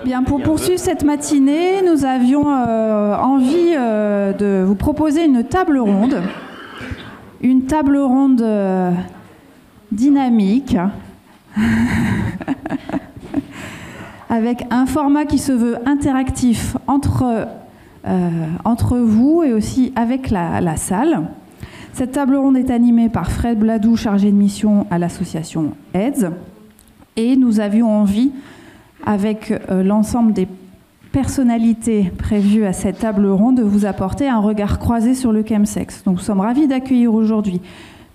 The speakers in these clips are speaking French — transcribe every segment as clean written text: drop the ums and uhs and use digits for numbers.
Bien, pour poursuivre cette matinée, nous avions envie de vous proposer une table ronde. Une table ronde dynamique, avec un format qui se veut interactif entre vous et aussi avec la salle. Cette table ronde est animée par Fred Bladou, chargé de mission à l'association AIDS. Et nous avions envie, avec l'ensemble des personnalités prévues à cette table ronde, de vous apporter un regard croisé sur le chemsex. Donc nous sommes ravis d'accueillir aujourd'hui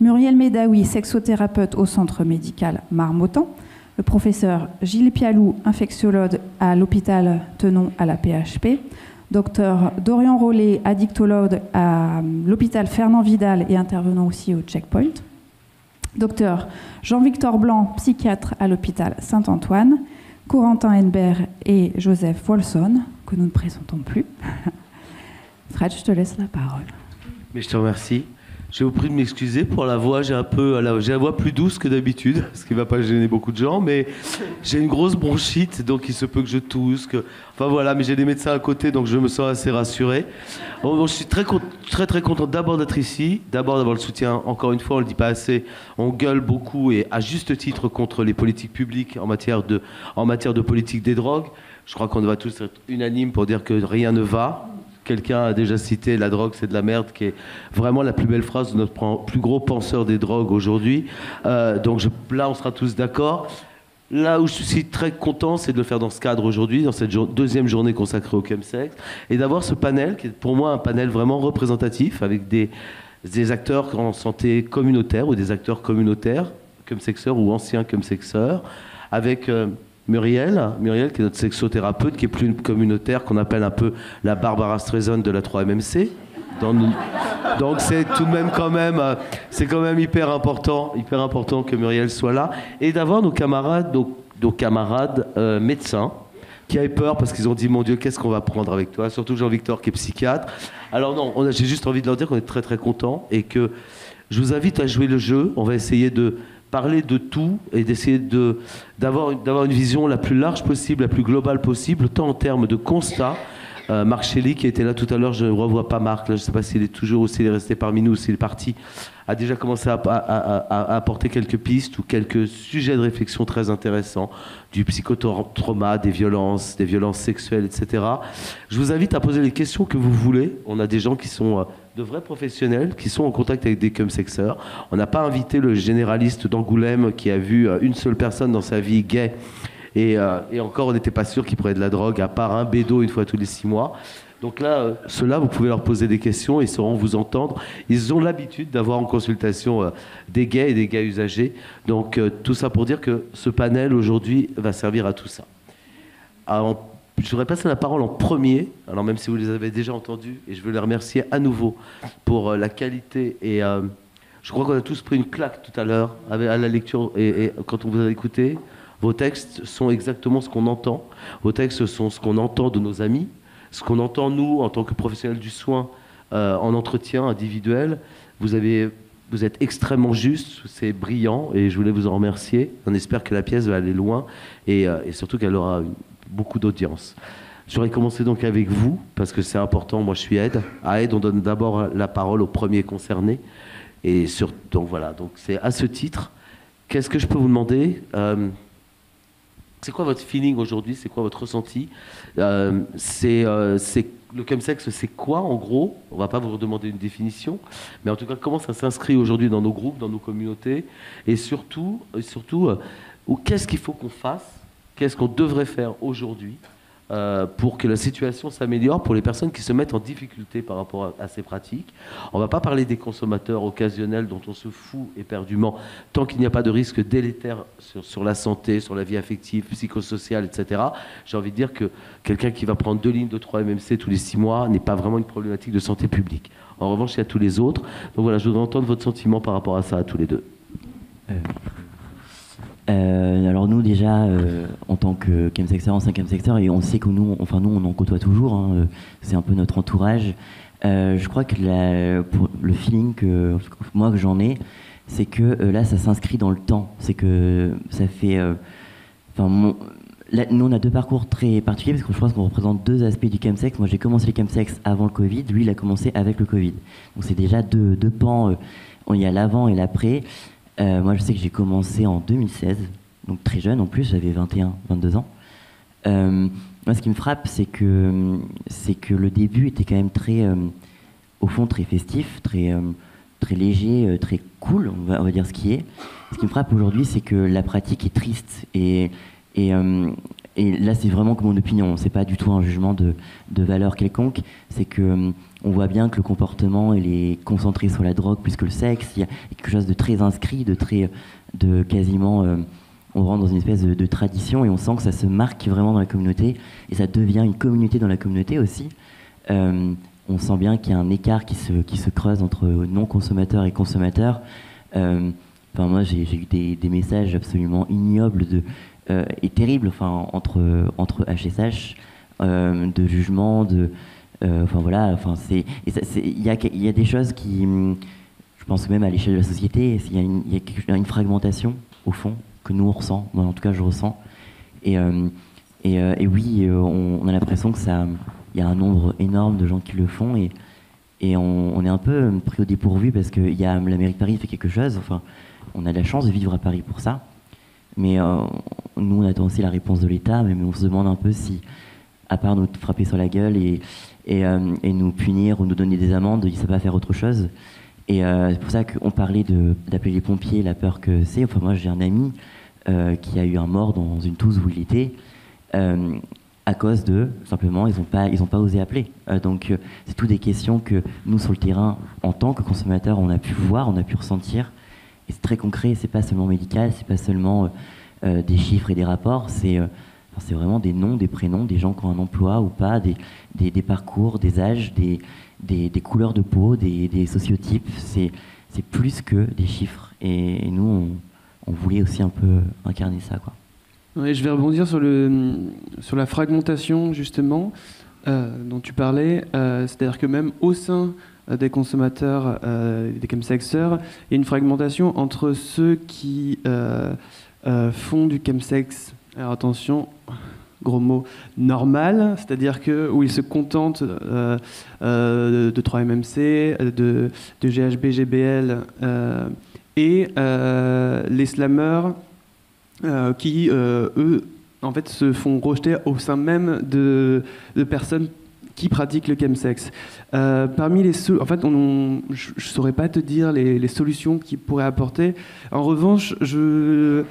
Muriel Medaoui, sexothérapeute au centre médical Marmottan, le professeur Gilles Pialou, infectiologue à l'hôpital Tenon à la PHP, docteur Dorian Rollet, addictologue à l'hôpital Fernand Vidal et intervenant aussi au Checkpoint, docteur Jean-Victor Blanc, psychiatre à l'hôpital Saint-Antoine, Corentin Henbert et Joseph Wolson, que nous ne présentons plus. Fred, je te laisse la parole. Mais je te remercie. Je vous prie de m'excuser pour la voix, j'ai la voix plus douce que d'habitude, ce qui ne va pas gêner beaucoup de gens, mais j'ai une grosse bronchite, donc il se peut que je tousse. Enfin voilà, mais j'ai des médecins à côté, donc je me sens assez rassuré. Bon, je suis très content d'abord d'être ici, d'abord d'avoir le soutien, encore une fois, on ne le dit pas assez, on gueule beaucoup et à juste titre contre les politiques publiques en matière de politique des drogues. Je crois qu'on va tous être unanimes pour dire que rien ne va. Quelqu'un a déjà cité « la drogue, c'est de la merde », qui est vraiment la plus belle phrase de notre plus gros penseur des drogues aujourd'hui. Donc là, on sera tous d'accord. Là où je suis très content, c'est de le faire dans ce cadre aujourd'hui, dans cette deuxième journée consacrée au chemsex, et d'avoir ce panel, qui est pour moi un panel vraiment représentatif, avec des acteurs en santé communautaire ou des acteurs communautaires, chemsexeurs ou anciens chemsexeurs, avec... Muriel, qui est notre sexothérapeute, qui est plus communautaire, qu'on appelle un peu la Barbara Streisand de la 3MMC. Donc c'est tout de même c'est quand même hyper important que Muriel soit là. Et d'avoir nos camarades médecins, qui avaient peur parce qu'ils ont dit, mon Dieu, qu'est-ce qu'on va prendre avec toi? Surtout Jean-Victor qui est psychiatre. Alors non, j'ai juste envie de leur dire qu'on est très très contents et que je vous invite à jouer le jeu. On va essayer de parler de tout et d'essayer d'avoir une vision la plus large possible, la plus globale possible, tant en termes de constat. Marc Chély, qui était là tout à l'heure, je ne revois pas Marc, là, je ne sais pas s'il est toujours ou s'il est resté parmi nous ou s'il est parti, a déjà commencé à apporter quelques pistes ou quelques sujets de réflexion très intéressants, du psychotrauma, des violences sexuelles, etc. Je vous invite à poser les questions que vous voulez. On a des gens qui sont de vrais professionnels, qui sont en contact avec des chemsexeurs. On n'a pas invité le généraliste d'Angoulême qui a vu une seule personne dans sa vie gay. Et encore, on n'était pas sûr qu'ils prenaient de la drogue, à part un bédo une fois tous les 6 mois. Donc là, ceux-là, vous pouvez leur poser des questions, ils sauront vous entendre. Ils ont l'habitude d'avoir en consultation des gays et des gays usagers. Donc tout ça pour dire que ce panel, aujourd'hui, va servir à tout ça. Alors, je voudrais passer la parole en premier, alors même si vous les avez déjà entendus, et je veux les remercier à nouveau pour la qualité. Et je crois qu'on a tous pris une claque tout à l'heure à la lecture et quand on vous a écouté. Vos textes sont exactement ce qu'on entend. Vos textes sont ce qu'on entend de nos amis, ce qu'on entend, nous, en tant que professionnels du soin, en entretien individuel. Vous êtes extrêmement juste, c'est brillant, et je voulais vous en remercier. On espère que la pièce va aller loin, et surtout qu'elle aura beaucoup d'audience. J'aurais commencé donc avec vous, parce que c'est important. Moi, je suis Aide. À Aide, on donne d'abord la parole aux premiers concernés. Donc voilà, donc c'est à ce titre. Qu'est-ce que je peux vous demander ? C'est quoi votre feeling aujourd'hui? C'est quoi votre ressenti? Le chemsex, c'est quoi en gros? On ne va pas vous redemander une définition, mais en tout cas, comment ça s'inscrit aujourd'hui dans nos groupes, dans nos communautés? Et surtout qu'est-ce qu'il faut qu'on fasse? Qu'est-ce qu'on devrait faire aujourd'hui pour que la situation s'améliore pour les personnes qui se mettent en difficulté par rapport à ces pratiques? On ne va pas parler des consommateurs occasionnels dont on se fout éperdument tant qu'il n'y a pas de risque délétère sur la santé, sur la vie affective, psychosociale, etc. J'ai envie de dire que quelqu'un qui va prendre 2 lignes de 3-MMC tous les 6 mois n'est pas vraiment une problématique de santé publique. En revanche, il y a tous les autres. Donc voilà, je voudrais entendre votre sentiment par rapport à ça, à tous les deux. Alors nous déjà, en tant que chemsexeur, ancien chemsexeur, et on sait que nous on en côtoie toujours, hein, c'est un peu notre entourage. Je crois que le feeling que j'en ai, c'est que là ça s'inscrit dans le temps. C'est que ça fait... là, nous, on a deux parcours très particuliers parce que je pense qu'on représente deux aspects du chemsex. Moi, j'ai commencé le chemsex avant le Covid. Lui, il a commencé avec le Covid. Donc, c'est déjà deux pans. Il y a l'avant et l'après. Moi, je sais que j'ai commencé en 2016, donc très jeune en plus. J'avais 21, 22 ans. Moi, ce qui me frappe, c'est que le début était quand même très, au fond, très festif, très léger, très cool, on va dire ce qui est. Ce qui me frappe aujourd'hui, c'est que la pratique est triste. Et là, c'est vraiment que mon opinion. C'est pas du tout un jugement de valeur quelconque. C'est que on voit bien que le comportement, il est concentré sur la drogue plus que le sexe. Il y a quelque chose de très inscrit, de quasiment. On rentre dans une espèce de tradition et on sent que ça se marque vraiment dans la communauté et ça devient une communauté dans la communauté aussi. On sent bien qu'il y a un écart qui se creuse entre non-consommateurs et consommateurs. Moi, j'ai eu des messages absolument ignobles et terribles entre HSH, de jugement, il y a des choses qui, je pense même à l'échelle de la société, il y a une fragmentation au fond que nous on ressent, moi en tout cas je ressens, et oui, on a l'impression que il y a un nombre énorme de gens qui le font et on est un peu pris au dépourvu parce que la mairie de Paris fait quelque chose, on a de la chance de vivre à Paris pour ça, mais nous on attend aussi la réponse de l'État, mais on se demande un peu si, à part nous frapper sur la gueule et nous punir ou nous donner des amendes, il ne sait pas faire autre chose. Et c'est pour ça qu'on parlait d'appeler les pompiers, la peur que c'est. Moi j'ai un ami qui a eu un mort dans une touze où il était, à cause de, simplement, ils ont pas osé appeler. Donc c'est tout des questions que nous, sur le terrain, en tant que consommateurs, on a pu voir, on a pu ressentir. Et c'est très concret, c'est pas seulement médical, c'est pas seulement des chiffres et des rapports, c'est vraiment des noms, des prénoms, des gens qui ont un emploi ou pas, des parcours, des âges, des couleurs de peau, des sociotypes. C'est plus que des chiffres. Et nous, on voulait aussi un peu incarner ça, quoi. Ouais, je vais rebondir sur la fragmentation, justement, dont tu parlais. C'est-à-dire que même au sein des consommateurs, des chemsexeurs, il y a une fragmentation entre ceux qui font du chemsex, alors attention, gros mot, normal, c'est-à-dire où ils se contentent de 3-MMC, de GHB, GBL, et les slammeurs qui, eux, en fait, se font rejeter au sein même de personnes qui pratiquent le chemsex. Parmi en fait, je ne saurais pas te dire les solutions qu'ils pourraient apporter. En revanche, que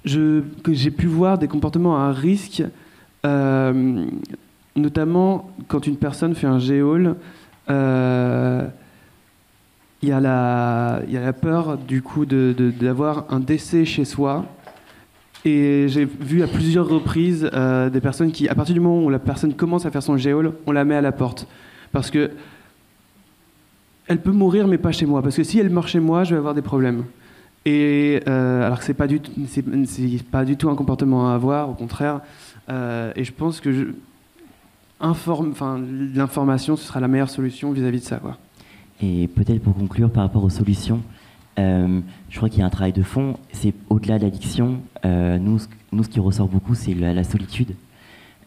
j'ai pu voir des comportements à risque, notamment quand une personne fait un G-Haul, il y a la peur du coup d'avoir un décès chez soi. Et j'ai vu à plusieurs reprises des personnes qui, à partir du moment où la personne commence à faire son G-Haul, on la met à la porte. Parce que elle peut mourir, mais pas chez moi. Parce que si elle meurt chez moi, je vais avoir des problèmes. Et alors que c'est pas du tout un comportement à avoir, au contraire. Et je pense que l'information, ce sera la meilleure solution vis-à-vis de ça, quoi. Et peut-être pour conclure par rapport aux solutions, je crois qu'il y a un travail de fond. C'est au-delà de l'addiction. Nous, ce qui ressort beaucoup, c'est la solitude,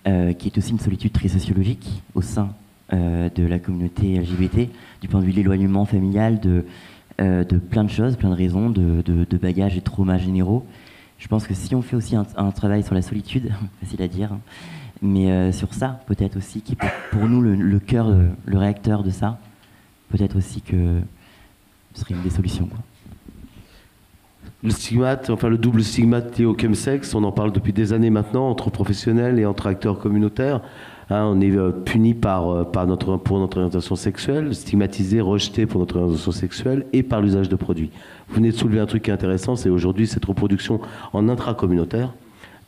qui est aussi une solitude très sociologique au sein de la communauté LGBT, du point de vue de l'éloignement familial, de plein de choses, plein de raisons, de bagages et de traumas généraux. Je pense que si on fait aussi un travail sur la solitude, facile à dire, hein, mais sur ça, peut-être aussi, qui est pour nous le cœur, le réacteur de ça, peut-être aussi que ce serait une des solutions, quoi. Le stigmate, le double stigmate lié au chemsex, on en parle depuis des années maintenant, entre professionnels et entre acteurs communautaires. On est puni pour notre orientation sexuelle, stigmatisé, rejeté pour notre orientation sexuelle et par l'usage de produits. Vous venez de soulever un truc qui est intéressant, c'est aujourd'hui cette reproduction en intracommunautaire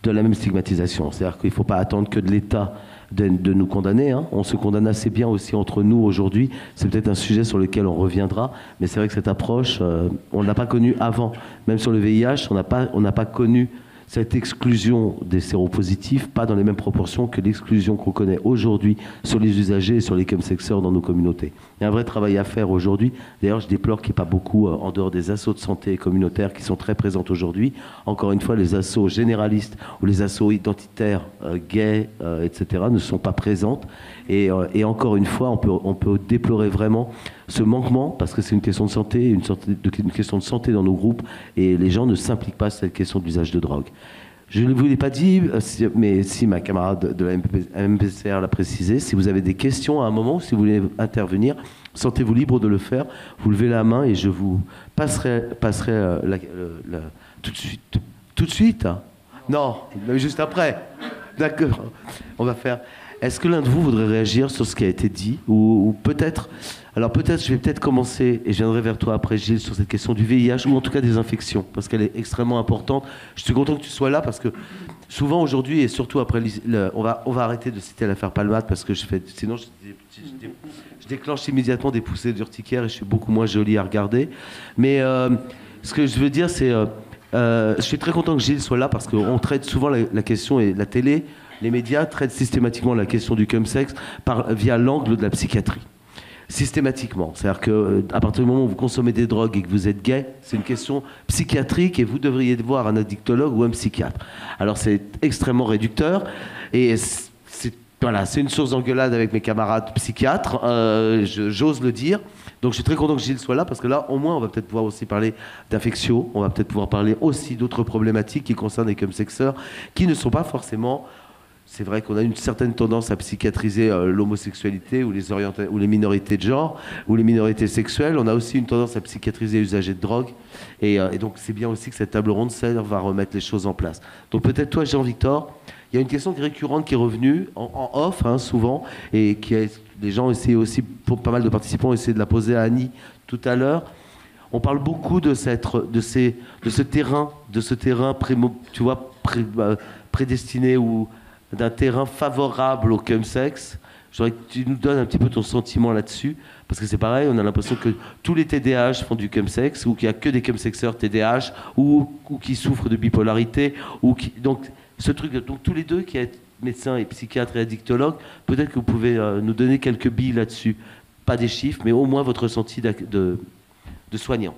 de la même stigmatisation. C'est-à-dire qu'il ne faut pas attendre que de l'État de nous condamner. On se condamne assez bien aussi entre nous aujourd'hui. C'est peut-être un sujet sur lequel on reviendra, mais c'est vrai que cette approche, on ne l'a pas connue avant. Même sur le VIH, on n'a pas connu cette exclusion des séropositifs, pas dans les mêmes proportions que l'exclusion qu'on connaît aujourd'hui sur les usagers et sur les chemsexeurs dans nos communautés. Il y a un vrai travail à faire aujourd'hui. D'ailleurs, je déplore qu'il n'y ait pas beaucoup, en dehors des assos de santé communautaires qui sont très présentes aujourd'hui. Encore une fois, les assos généralistes ou les assos identitaires, gays, etc., ne sont pas présentes. Et encore une fois, on peut déplorer vraiment ce manquement, parce que c'est une question de santé, une question de santé dans nos groupes, et les gens ne s'impliquent pas sur cette question de l'usage de drogue. Je ne vous l'ai pas dit, mais si ma camarade de la MPCR l'a précisé, si vous avez des questions à un moment, si vous voulez intervenir, sentez-vous libre de le faire, vous levez la main et je vous passerai tout de suite. Tout de suite, hein? Non, mais juste après. D'accord, on va faire... Est-ce que l'un de vous voudrait réagir sur ce qui a été dit, ou peut-être... Alors peut-être, je vais peut-être commencer, et je viendrai vers toi après, Gilles, sur cette question du VIH, ou en tout cas des infections, parce qu'elle est extrêmement importante. Je suis content que tu sois là, parce que souvent aujourd'hui, et surtout après... on va arrêter de citer l'affaire Palmade, parce que sinon je déclenche immédiatement des poussées d'urticaire, et je suis beaucoup moins joli à regarder. Mais ce que je veux dire, c'est... je suis très content que Gilles soit là, parce qu'on traite souvent la question, et la télé... Les médias traitent systématiquement la question du chemsex via l'angle de la psychiatrie. Systématiquement. C'est-à-dire qu'à partir du moment où vous consommez des drogues et que vous êtes gay, c'est une question psychiatrique et vous devriez voir un addictologue ou un psychiatre. Alors c'est extrêmement réducteur et c'est une source d'engueulade avec mes camarades psychiatres, j'ose le dire. Donc je suis très content que Gilles soit là parce que là, au moins, on va peut-être pouvoir aussi parler d'infections, on va peut-être pouvoir parler aussi d'autres problématiques qui concernent les chemsexeurs qui ne sont pas forcément... C'est vrai qu'on a une certaine tendance à psychiatriser l'homosexualité ou les minorités de genre ou les minorités sexuelles. On a aussi une tendance à psychiatriser les usagers de drogue. Et donc, c'est bien aussi que cette table ronde serve à remettre les choses en place. Donc, peut-être toi, Jean-Victor, il y a une question récurrente qui est revenue en off, souvent, et les gens essaient aussi, pour pas mal de participants, ont essayé de la poser à Annie tout à l'heure. On parle beaucoup de ce terrain, prédestiné ou d'un terrain favorable au chemsex. Je voudrais que tu nous donnes un petit peu ton sentiment là-dessus, parce que c'est pareil, on a l'impression que tous les TDAH font du chemsex, ou qu'il n'y a que des chemsexeurs TDAH, ou qui souffrent de bipolarité, donc ce truc, donc tous les deux qui êtes médecins et psychiatres et addictologues, peut-être que vous pouvez nous donner quelques billes là-dessus, pas des chiffres, mais au moins votre ressenti de soignant.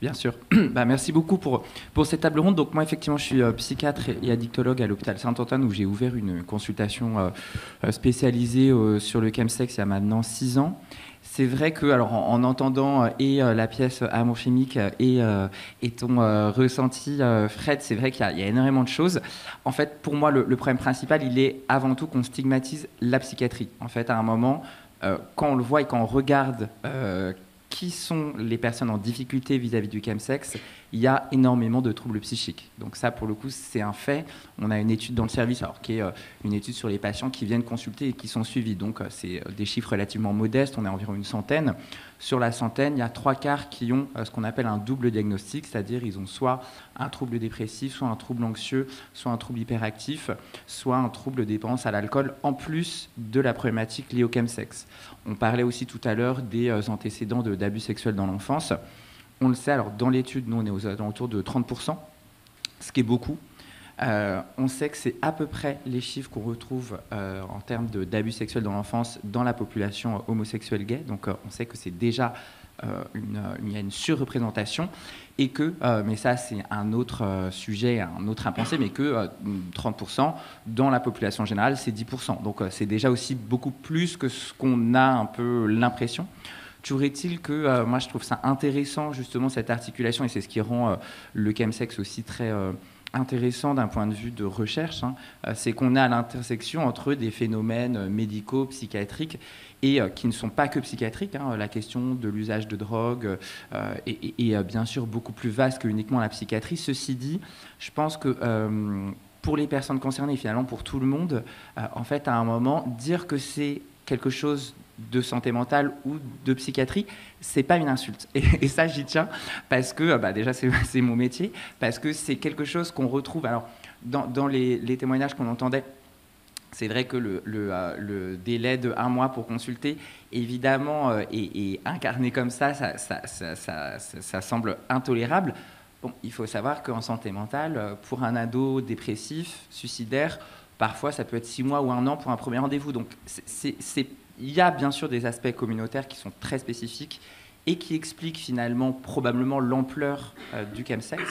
Bien sûr. Merci beaucoup pour cette table ronde. Donc moi, effectivement, je suis psychiatre et addictologue à l'hôpital Saint-Antoine où j'ai ouvert une consultation spécialisée sur le chemsex il y a maintenant 6 ans. C'est vrai que, alors, en entendant la pièce Amour chimique et ton ressenti, Fred, c'est vrai qu'il y a énormément de choses. En fait, pour moi, le problème principal, il est avant tout qu'on stigmatise la psychiatrie. En fait, à un moment, quand on le voit et quand on regarde... qui sont les personnes en difficulté vis-à-vis du chemsex, il y a énormément de troubles psychiques. Donc ça, pour le coup, c'est un fait. On a une étude dans le service, alors qui est une étude sur les patients qui viennent consulter et qui sont suivis. Donc c'est des chiffres relativement modestes, on est environ une centaine. Sur la centaine, il y a 3/4 qui ont ce qu'on appelle un double diagnostic, c'est-à-dire ils ont soit un trouble dépressif, soit un trouble anxieux, soit un trouble hyperactif, soit un trouble de dépendance à l'alcool, en plus de la problématique liée au chemsex. On parlait aussi tout à l'heure des antécédents d'abus sexuels dans l'enfance. On le sait, alors dans l'étude, nous on est aux alentours de 30%, ce qui est beaucoup. On sait que c'est à peu près les chiffres qu'on retrouve en termes d'abus sexuels dans l'enfance dans la population homosexuelle gay. Donc on sait que c'est déjà il y a une surreprésentation et que, mais ça c'est un autre sujet, un autre impensé, mais que 30% dans la population générale c'est 10%. Donc c'est déjà aussi beaucoup plus que ce qu'on a un peu l'impression. Toujours est-il que moi je trouve ça intéressant justement cette articulation et c'est ce qui rend le chemsex aussi très intéressant d'un point de vue de recherche, c'est qu'on est à l'intersection entre des phénomènes médicaux, psychiatriques et qui ne sont pas que psychiatriques. La question de l'usage de drogue est bien sûr beaucoup plus vaste que uniquement la psychiatrie. Ceci dit, je pense que pour les personnes concernées, finalement pour tout le monde, en fait à un moment, dire que c'est quelque chose de santé mentale ou de psychiatrie, c'est pas une insulte. Et ça, j'y tiens, parce que, déjà, c'est mon métier, parce que c'est quelque chose qu'on retrouve. Alors, dans les témoignages qu'on entendait, c'est vrai que le délai de 1 mois pour consulter, évidemment, est incarné comme ça semble intolérable. Bon, il faut savoir qu'en santé mentale, pour un ado dépressif, suicidaire, parfois ça peut être 6 mois ou 1 an pour un premier rendez-vous. Donc il y a bien sûr des aspects communautaires qui sont très spécifiques et qui expliquent finalement probablement l'ampleur du chemsex,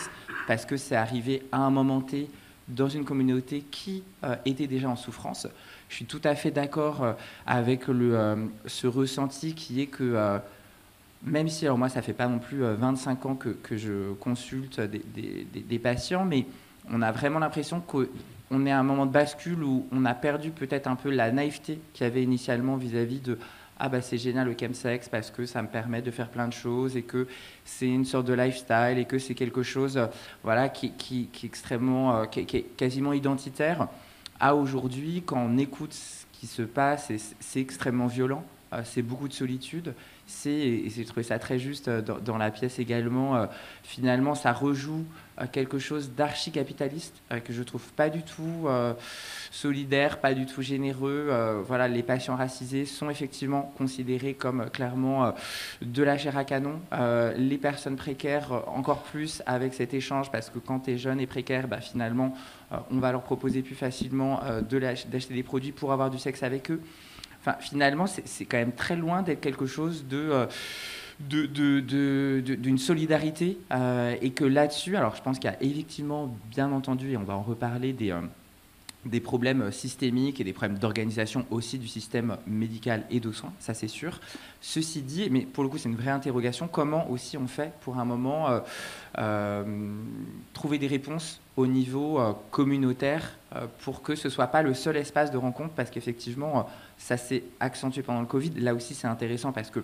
parce que c'est arrivé à un moment T dans une communauté qui était déjà en souffrance. Je suis tout à fait d'accord avec ce ressenti qui est que, même si, alors moi ça fait pas non plus 25 ans que je consulte des patients, mais on a vraiment l'impression qu'on est à un moment de bascule où on a perdu peut-être un peu la naïveté qu'il y avait initialement vis-à-vis de « Ah bah c'est génial le chemsex parce que ça me permet de faire plein de choses et que c'est une sorte de lifestyle et que c'est quelque chose voilà, qui est extrêmement, qui est quasiment identitaire ». À aujourd'hui, quand on écoute ce qui se passe, c'est extrêmement violent, c'est beaucoup de solitude. Et j'ai trouvé ça très juste dans la pièce également, finalement ça rejoue quelque chose d'archi-capitaliste que je trouve pas du tout solidaire, pas du tout généreux. Voilà, les patients racisés sont effectivement considérés comme clairement de la chair à canon. Les personnes précaires encore plus avec cet échange, parce que quand tu es jeune et précaire, bah, finalement on va leur proposer plus facilement d'acheter des produits pour avoir du sexe avec eux. Enfin, finalement, c'est quand même très loin d'être quelque chose d'une solidarité. Et que là-dessus, alors je pense qu'il y a effectivement, bien entendu, et on va en reparler, des problèmes systémiques et des problèmes d'organisation aussi du système médical et de soins, ça c'est sûr. Ceci dit, mais pour le coup c'est une vraie interrogation, comment aussi on fait pour un moment trouver des réponses au niveau communautaire pour que ce ne soit pas le seul espace de rencontre, parce qu'effectivement ça s'est accentué pendant le Covid. Là aussi c'est intéressant parce que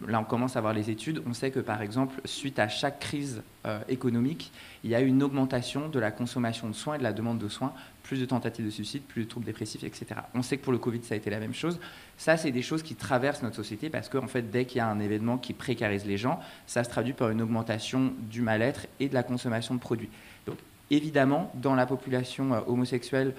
là on commence à voir les études, on sait que par exemple suite à chaque crise économique, il y a une augmentation de la consommation de soins et de la demande de soins, plus de tentatives de suicide, plus de troubles dépressifs, etc. On sait que pour le Covid, ça a été la même chose. Ça, c'est des choses qui traversent notre société parce qu'en fait, dès qu'il y a un événement qui précarise les gens, ça se traduit par une augmentation du mal-être et de la consommation de produits. Donc, évidemment, dans la population homosexuelle,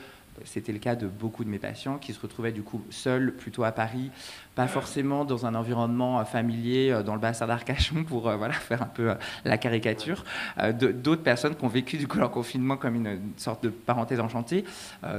c'était le cas de beaucoup de mes patients qui se retrouvaient du coup seuls, plutôt à Paris, pas forcément dans un environnement familier dans le bassin d'Arcachon pour voilà, faire un peu la caricature. D'autres personnes qui ont vécu du coup leur confinement comme une sorte de parenthèse enchantée.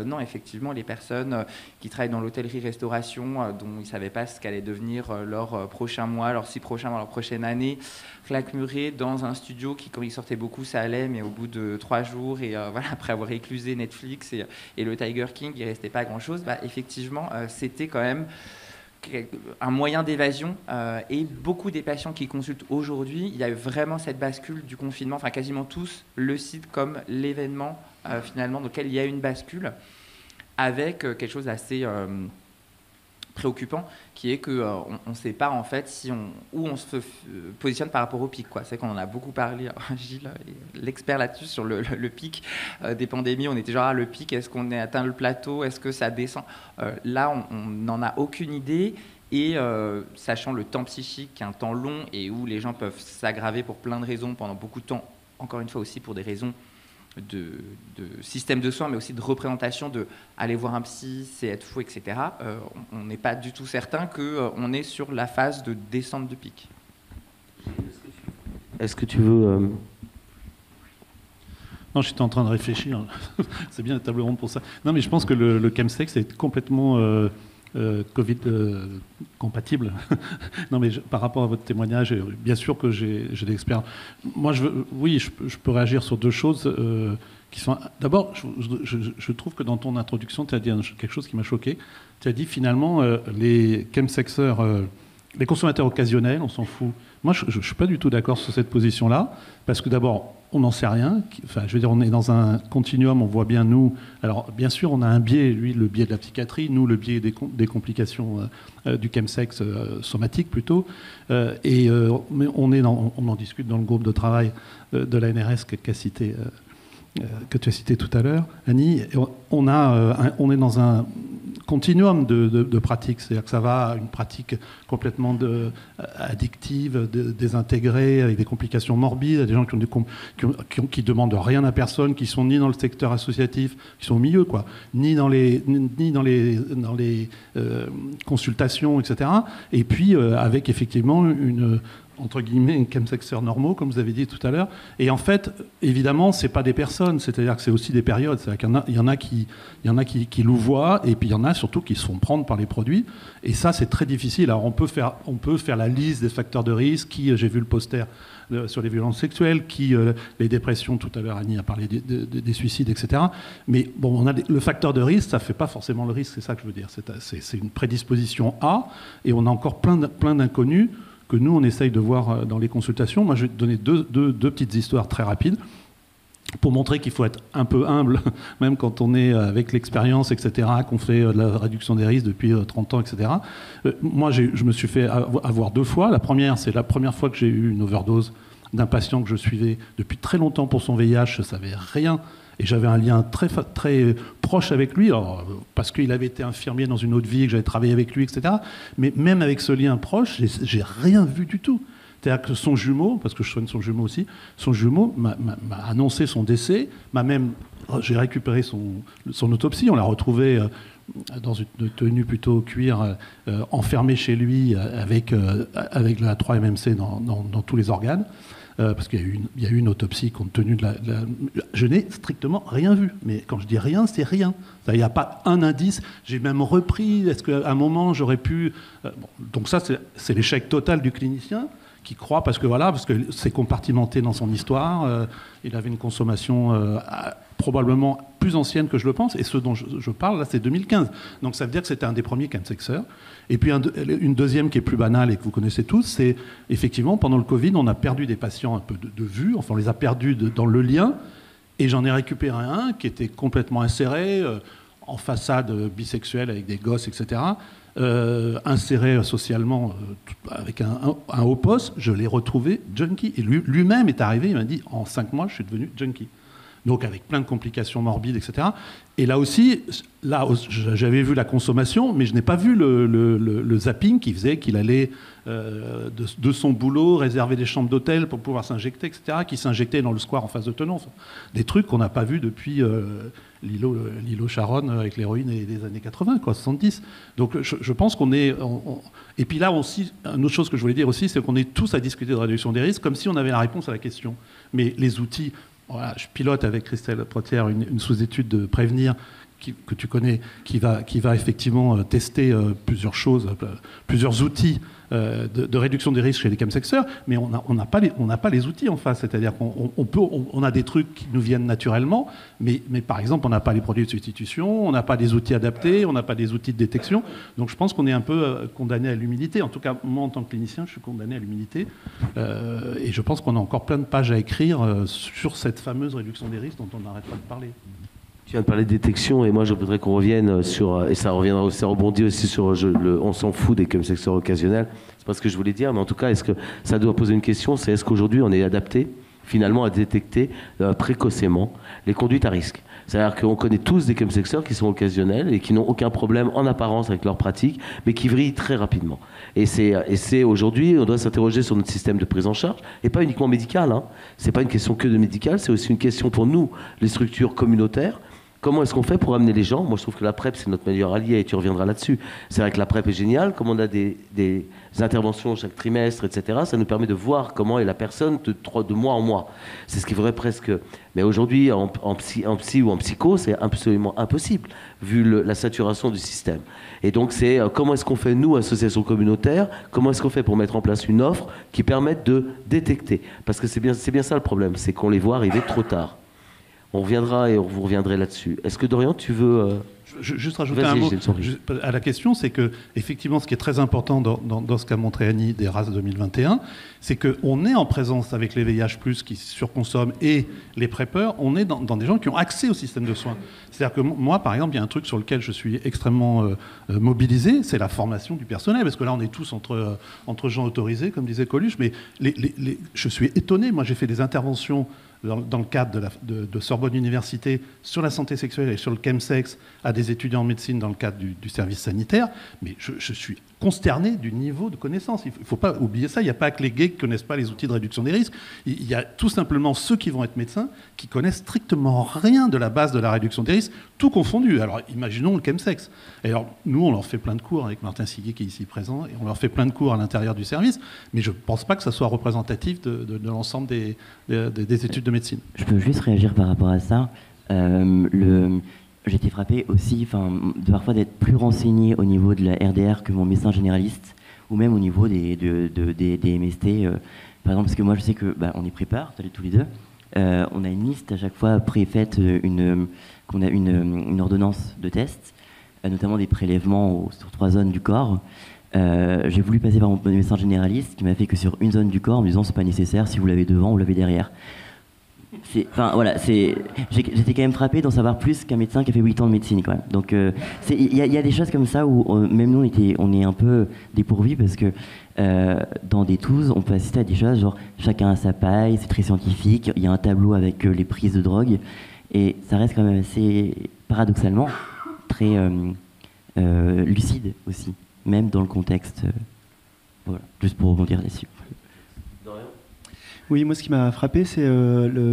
Non, effectivement, les personnes qui travaillent dans l'hôtellerie-restauration, dont ils ne savaient pas ce qu'allait devenir leur prochain mois, leurs 6 prochains mois, leur prochaine année, claquemurés dans un studio qui, quand ils sortaient beaucoup, ça allait, mais au bout de 3 jours, et voilà, après avoir éclusé Netflix et le Tiger King, il ne restait pas grand-chose. Bah, effectivement, c'était quand même un moyen d'évasion et beaucoup des patients qui consultent aujourd'hui, il y a eu vraiment cette bascule du confinement, enfin quasiment tous le citent comme l'événement finalement dans lequel il y a une bascule avec quelque chose d'assez préoccupant qui est qu'on ne sait pas en fait où on se positionne par rapport au pic, quoi. C'est qu'on en a beaucoup parlé, Gilles est l'expert là-dessus sur le pic des pandémies, on était genre le pic, est-ce qu'on a atteint le plateau, est-ce que ça descend, là on n'en a aucune idée et sachant le temps psychique qui est un temps long et où les gens peuvent s'aggraver pour plein de raisons pendant beaucoup de temps, encore une fois aussi pour des raisons de système de soins, mais aussi de représentation de aller voir un psy, c'est être fou, etc. On n'est pas du tout certain qu'on est sur la phase de descente du pic. Est-ce que tu veux... Non, j'étais en train de réfléchir. C'est bien la table ronde pour ça. Non, mais je pense que le chemsex est complètement Covid compatible. Non, mais par rapport à votre témoignage, bien sûr que j'ai des experts. Moi, je peux réagir sur 2 choses qui sont... D'abord, je trouve que dans ton introduction, tu as dit quelque chose qui m'a choqué. Tu as dit finalement, les chemsexeurs, les consommateurs occasionnels, on s'en fout. Moi, je ne suis pas du tout d'accord sur cette position-là, parce que d'abord, on n'en sait rien. Enfin, je veux dire, on est dans un continuum, on voit bien nous. Alors, bien sûr, on a un biais, lui, le biais de la psychiatrie, nous, le biais des complications du chemsex somatique plutôt. Mais on en discute dans le groupe de travail de la NRS que tu as cité tout à l'heure, Annie. On est dans un continuum de pratiques, c'est-à-dire que ça va à une pratique complètement addictive, désintégrée, avec des complications morbides, des gens qui demandent rien à personne, qui sont ni dans le secteur associatif, qui sont au milieu, quoi, ni dans les consultations, etc. Et puis avec effectivement entre guillemets, chemsexeurs normaux, comme vous avez dit tout à l'heure. Et en fait, évidemment, c'est pas des personnes, c'est-à-dire que c'est aussi des périodes. C'est-à-dire qu'il y en a qui louvoient, et puis il y en a surtout qui se font prendre par les produits. Et ça, c'est très difficile. Alors, on peut faire la liste des facteurs de risque, j'ai vu le poster sur les violences sexuelles, les dépressions, tout à l'heure Annie a parlé des suicides, etc. Mais bon, le facteur de risque, ça ne fait pas forcément le risque, c'est ça que je veux dire. C'est une prédisposition A, et on a encore plein d'inconnus que nous, on essaye de voir dans les consultations. Moi, je vais te donner deux petites histoires très rapides pour montrer qu'il faut être un peu humble, même quand on est avec l'expérience, etc., qu'on fait de la réduction des risques depuis 30 ans, etc. Moi, je me suis fait avoir 2 fois. La première, c'est la première fois que j'ai eu une overdose d'un patient que je suivais depuis très longtemps pour son VIH. Je ne savais rien. Et j'avais un lien très proche avec lui, alors, parce qu'il avait été infirmier dans une autre vie, que j'avais travaillé avec lui, etc. Mais même avec ce lien proche, j'ai rien vu du tout. C'est-à-dire que son jumeau, parce que je soigne son jumeau aussi, son jumeau m'a annoncé son décès, j'ai récupéré son autopsie, on l'a retrouvé dans une tenue plutôt cuir, enfermé chez lui avec la 3-MMC dans tous les organes. Parce qu'il y a eu une autopsie compte tenu de la... Je n'ai strictement rien vu. Mais quand je dis rien, c'est rien. Il n'y a pas un indice. J'ai même repris, est-ce qu'à un moment, j'aurais pu... Donc ça, c'est l'échec total du clinicien qui croit, parce que c'est compartimenté dans son histoire. Il avait une consommation probablement plus ancienne que je le pense. Et ce dont je parle, là, c'est 2015. Donc ça veut dire que c'était un des premiers chemsexeurs. Et puis une deuxième qui est plus banale et que vous connaissez tous, c'est effectivement, pendant le Covid, on a perdu des patients un peu de vue, enfin on les a perdus dans le lien, et j'en ai récupéré un qui était complètement inséré, en façade bisexuelle avec des gosses, etc., inséré socialement avec un haut poste. Je l'ai retrouvé junkie. Et lui-même est arrivé, il m'a dit, en 5 mois, je suis devenu junkie. Donc avec plein de complications morbides, etc. Et là aussi, j'avais vu la consommation, mais je n'ai pas vu le zapping qui faisait qu'il allait de son boulot réserver des chambres d'hôtel pour pouvoir s'injecter, etc., qui s'injectait dans le square en face de Tenon. Enfin, des trucs qu'on n'a pas vus depuis Lilo Sharon avec l'héroïne des années 80, 70. Donc je pense qu'on est... Et puis là aussi, une autre chose que je voulais dire aussi, c'est qu'on est tous à discuter de réduction des risques, comme si on avait la réponse à la question. Mais les outils... Voilà, je pilote avec Christelle Protière une sous-étude de Prévenir que tu connais, qui va effectivement tester plusieurs choses, plusieurs outils de réduction des risques chez les chemsexeurs, mais on n'a pas les outils en face. C'est-à-dire qu'on a des trucs qui nous viennent naturellement, mais par exemple, on n'a pas les produits de substitution, on n'a pas des outils adaptés, on n'a pas des outils de détection. Donc je pense qu'on est un peu condamné à l'humilité. En tout cas, moi, en tant que clinicien, je suis condamné à l'humilité. Et je pense qu'on a encore plein de pages à écrire sur cette fameuse réduction des risques dont on n'arrête pas de parler. Tu viens de parler de détection, et moi je voudrais qu'on revienne sur, et ça rebondit aussi sur on s'en fout des chemsexeurs occasionnels, c'est pas ce que je voulais dire, mais en tout cas, est-ce que ça doit poser une question, c'est est-ce qu'aujourd'hui on est adapté finalement à détecter précocement les conduites à risque. C'est-à-dire qu'on connaît tous des chemsexeurs qui sont occasionnels et qui n'ont aucun problème en apparence avec leur pratique, mais qui vrillent très rapidement. Et c'est aujourd'hui, on doit s'interroger sur notre système de prise en charge, et pas uniquement médical. C'est pas une question que de médical, c'est aussi une question pour nous, les structures communautaires. Comment est-ce qu'on fait pour amener les gens? Moi, je trouve que la PrEP, c'est notre meilleur allié, et tu reviendras là-dessus. C'est vrai que la PrEP est géniale, comme on a des interventions chaque trimestre, etc., ça nous permet de voir comment est la personne de mois en mois. C'est ce qui ferait presque... Mais aujourd'hui, en psy ou en psycho, c'est absolument impossible, vu la saturation du système. Et donc, c'est comment est-ce qu'on fait, nous, associations communautaires, comment est-ce qu'on fait pour mettre en place une offre qui permette de détecter? Parce que c'est bien ça le problème, c'est qu'on les voit arriver trop tard. On reviendra et vous reviendrez là-dessus. Est-ce que Dorian, tu veux... Juste rajouter un mot à la question, c'est que effectivement, ce qui est très important dans ce qu'a montré Annie des RAS 2021, c'est qu'on est en présence avec les VIH+, qui surconsomment, et les PrEPers, on est dans des gens qui ont accès au système de soins. C'est-à-dire que moi, par exemple, il y a un truc sur lequel je suis extrêmement mobilisé, c'est la formation du personnel, parce que là, on est tous entre gens autorisés, comme disait Coluche, mais je suis étonné. Moi, j'ai fait des interventions dans le cadre de Sorbonne Université sur la santé sexuelle et sur le chemsex à des étudiants en médecine dans le cadre du service sanitaire, mais je suis consterné du niveau de connaissance. Il ne faut pas oublier ça, il n'y a pas que les gays qui ne connaissent pas les outils de réduction des risques, il y a tout simplement ceux qui vont être médecins qui connaissent strictement rien de la base de la réduction des risques, tout confondu. Alors imaginons le chemsex. Et alors nous, on leur fait plein de cours avec Martin Siguet qui est ici présent, et on leur fait plein de cours à l'intérieur du service, mais je ne pense pas que ça soit représentatif de l'ensemble des études de médecine. Je peux juste réagir par rapport à ça. J'ai été frappé aussi parfois d'être plus renseigné au niveau de la RDR que mon médecin généraliste, ou même au niveau des MST. Par exemple, parce que moi je sais que on est prépare, tous les deux. On a une liste à chaque fois préfaite, qu'on a une ordonnance de test, notamment des prélèvements sur 3 zones du corps. J'ai voulu passer par mon médecin généraliste qui m'a fait que sur une zone du corps en me disant c'est pas nécessaire, si vous l'avez devant, vous l'avez derrière. J'étais quand même frappé d'en savoir plus qu'un médecin qui a fait 8 ans de médecine quand même. Donc il y a des choses comme ça où même nous on est un peu dépourvus parce que dans des TOUS on peut assister à des choses genre chacun a sa paille, c'est très scientifique, il y a un tableau avec les prises de drogue et ça reste quand même assez paradoxalement très lucide aussi, même dans le contexte. Voilà, juste pour rebondir là-dessus. Oui, moi ce qui m'a frappé, c'est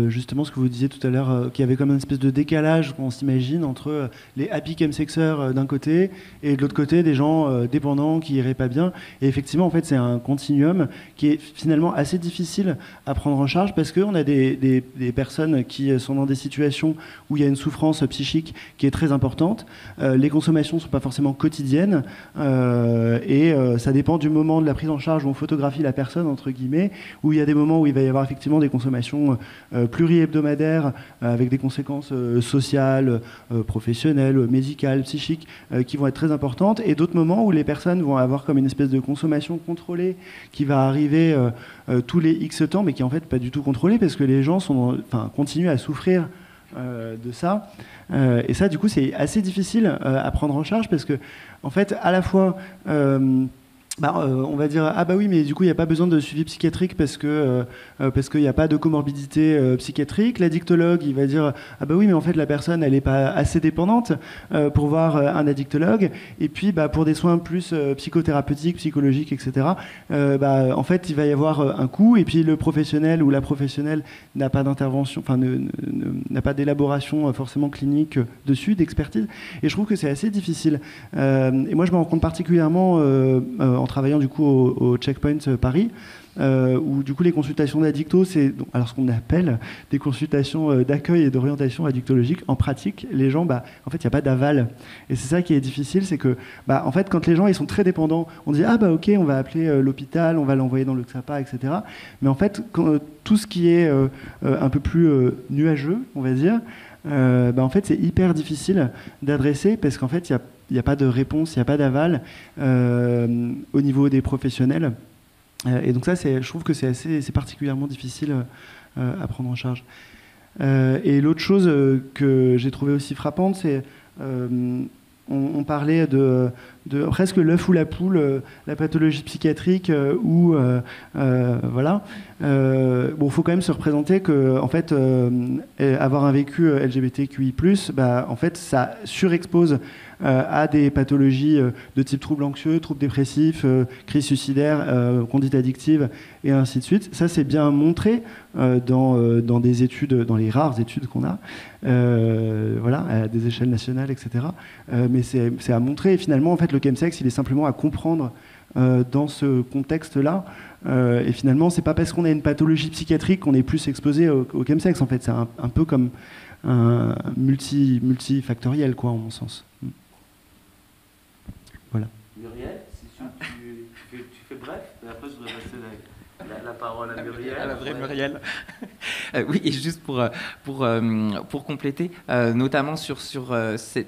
justement ce que vous disiez tout à l'heure, qu'il y avait comme une espèce de décalage qu'on s'imagine entre les happy chemsexers d'un côté et de l'autre côté des gens dépendants qui iraient pas bien. Et effectivement, en fait, c'est un continuum qui est finalement assez difficile à prendre en charge parce qu'on a des personnes qui sont dans des situations où il y a une souffrance psychique qui est très importante. Les consommations ne sont pas forcément quotidiennes et ça dépend du moment de la prise en charge où on photographie la personne, entre guillemets, où il y a des moments où il va y avoir effectivement des consommations pluri-hebdomadaires avec des conséquences sociales, professionnelles, médicales, psychiques qui vont être très importantes et d'autres moments où les personnes vont avoir comme une espèce de consommation contrôlée qui va arriver tous les X temps mais qui est en fait pas du tout contrôlée parce que les gens continuent à souffrir de ça. Et ça, du coup, c'est assez difficile à prendre en charge parce que, en fait, à la fois... on va dire ah bah oui mais du coup il n'y a pas besoin de suivi psychiatrique parce qu'il n'y a pas de comorbidité psychiatrique. L'addictologue il va dire ah bah oui mais en fait la personne elle n'est pas assez dépendante pour voir un addictologue et puis pour des soins plus psychothérapeutiques, psychologiques, etc. En fait il va y avoir un coût et puis le professionnel ou la professionnelle n'a pas d'intervention, n'a pas d'élaboration forcément clinique dessus, d'expertise et je trouve que c'est assez difficile et moi je me rends compte particulièrement en travaillant du coup au Checkpoint Paris, où du coup les consultations d'addictos, c'est alors ce qu'on appelle des consultations d'accueil et d'orientation addictologique. En pratique, les gens, en fait, il n'y a pas d'aval. Et c'est ça qui est difficile, c'est que, en fait, quand les gens ils sont très dépendants, on dit ok, on va appeler l'hôpital, on va l'envoyer dans le XAPA, etc. Mais en fait, tout ce qui est un peu plus nuageux, on va dire, en fait, c'est hyper difficile d'adresser parce qu'en fait, il n'y a pas de réponse, il n'y a pas d'aval au niveau des professionnels. Et donc ça, je trouve que c'est particulièrement difficile à prendre en charge. Et l'autre chose que j'ai trouvé aussi frappante, c'est on parlait de presque l'œuf ou la poule, la pathologie psychiatrique ou voilà. Il faut quand même se représenter que en fait avoir un vécu LGBTQI+, en fait ça surexpose à des pathologies de type troubles anxieux, troubles dépressifs, crise suicidaire, conduite addictive et ainsi de suite. Ça c'est bien montré dans des études, dans les rares études qu'on a, voilà, à des échelles nationales, etc. Mais c'est à montrer et finalement en fait le chemsex il est simplement à comprendre dans ce contexte-là. Et finalement, c'est pas parce qu'on a une pathologie psychiatrique qu'on est plus exposé au chemsex. En fait, c'est un peu comme un multifactoriel, quoi, en mon sens. Voilà. Muriel, tu fais bref, et après je voudrais passer la parole à Muriel. À la vraie Muriel. Oui, et juste pour compléter, notamment sur cet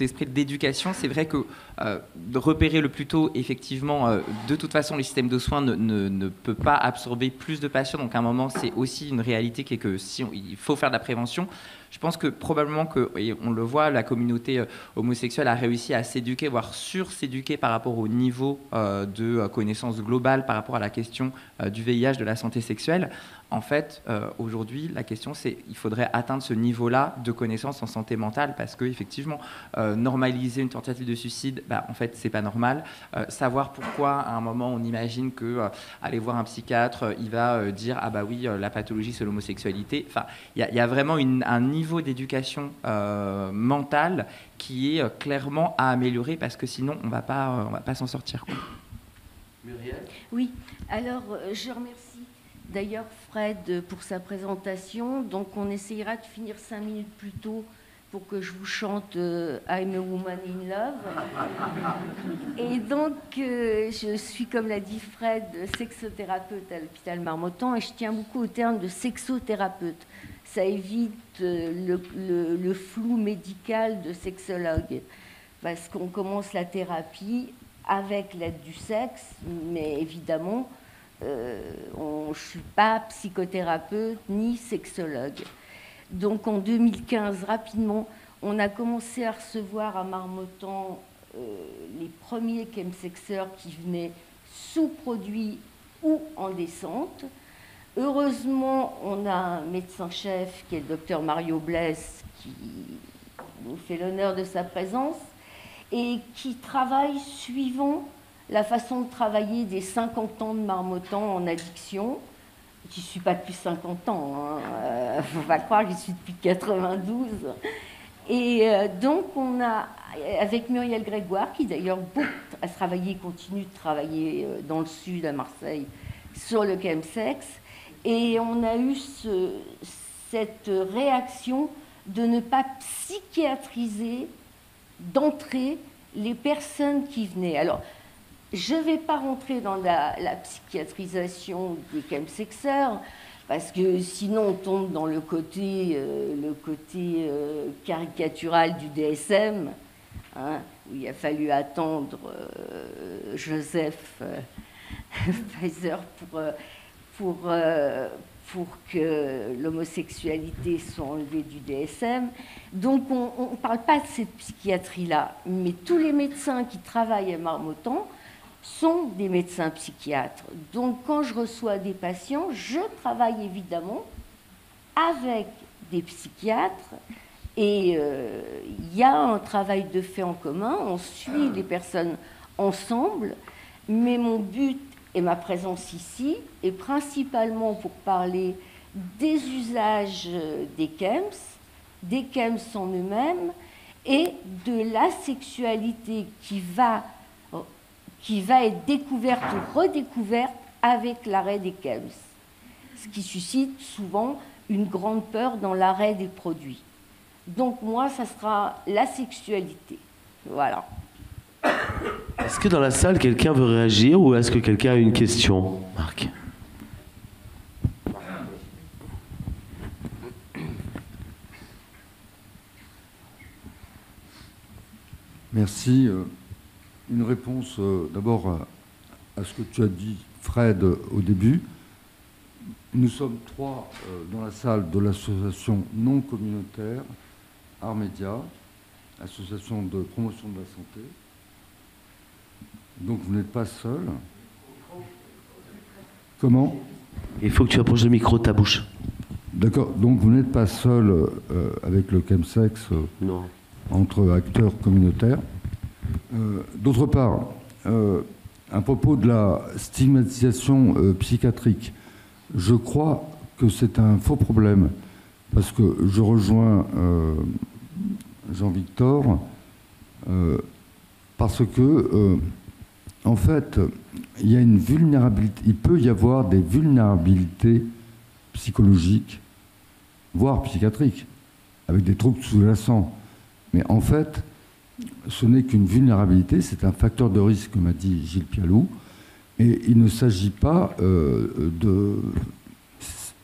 esprit d'éducation, c'est vrai que de repérer le plus tôt, effectivement, de toute façon, le système de soins ne peut pas absorber plus de patients. Donc, à un moment, c'est aussi une réalité qui est que il faut faire de la prévention. Je pense que probablement, et on le voit, la communauté homosexuelle a réussi à s'éduquer, voire sur-s'éduquer par rapport au niveau de connaissance globale par rapport à la question du VIH, de la santé sexuelle. En fait, aujourd'hui, la question, c'est qu'il faudrait atteindre ce niveau-là de connaissance en santé mentale parce qu'effectivement, normaliser une tentative de suicide, en fait, c'est pas normal. Savoir pourquoi, à un moment, on imagine que aller voir un psychiatre, il va dire « Ah bah oui, la pathologie, c'est l'homosexualité ». Enfin, il y a vraiment un niveau d'éducation mentale qui est clairement à améliorer parce que sinon, on va pas s'en sortir, quoi. Muriel ? Oui, alors je remercie d'ailleurs Fred pour sa présentation. Donc on essayera de finir 5 minutes plus tôt pour que je vous chante I'm a Woman in Love. Et donc je suis, comme l'a dit Fred, sexothérapeute à l'hôpital Marmottan et je tiens beaucoup au terme de sexothérapeute. Ça évite le flou médical de sexologue parce qu'on commence la thérapie avec l'aide du sexe, mais évidemment, je ne suis pas psychothérapeute ni sexologue. Donc en 2015, rapidement, on a commencé à recevoir à Marmottan les premiers chemsexeurs qui venaient sous-produits ou en descente. Heureusement, on a un médecin-chef qui est le docteur Mario Blaise qui nous fait l'honneur de sa présence et qui travaille suivant la façon de travailler des 50 ans de Marmottan en addiction. Je ne suis pas depuis 50 ans, il ne faut pas croire que je suis depuis 92. Et donc on a, avec Muriel Grégoire, qui d'ailleurs a travaillé, continue de travailler dans le sud, à Marseille, sur le chemsex, et on a eu cette réaction de ne pas psychiatriser d'entrée les personnes qui venaient. Alors, je ne vais pas rentrer dans la psychiatrisation des chemsexeurs, parce que sinon on tombe dans le côté caricatural du DSM, hein, où il a fallu attendre Joseph Pfizer pour que l'homosexualité soit enlevée du DSM. Donc on ne parle pas de cette psychiatrie-là, mais tous les médecins qui travaillent à Marmottan sont des médecins psychiatres. Donc quand je reçois des patients, je travaille évidemment avec des psychiatres et il y a un travail de fait en commun, on suit les personnes ensemble, mais mon but et ma présence ici est principalement pour parler des usages des chems en eux-mêmes et de la sexualité qui va être découverte ou redécouverte avec l'arrêt des chems, ce qui suscite souvent une grande peur dans l'arrêt des produits. Donc moi, ça sera la sexualité. Voilà. Est-ce que dans la salle, quelqu'un veut réagir ou est-ce que quelqu'un a une question, Marc ? Merci. Une réponse d'abord à ce que tu as dit, Fred, au début. Nous sommes 3 dans la salle de l'association non communautaire Armédia, association de promotion de la santé. Donc vous n'êtes pas seul. Comment ? Il faut que tu approches le micro de ta bouche. D'accord. Donc vous n'êtes pas seul avec le chemsex entre acteurs communautaires. D'autre part, à propos de la stigmatisation psychiatrique, je crois que c'est un faux problème parce que je rejoins Jean-Victor parce que en fait, il y a une vulnérabilité, il peut y avoir des vulnérabilités psychologiques, voire psychiatriques, avec des troubles sous-jacents. Mais en fait, ce n'est qu'une vulnérabilité, c'est un facteur de risque, m'a dit Gilles Pialou, et il ne s'agit pas de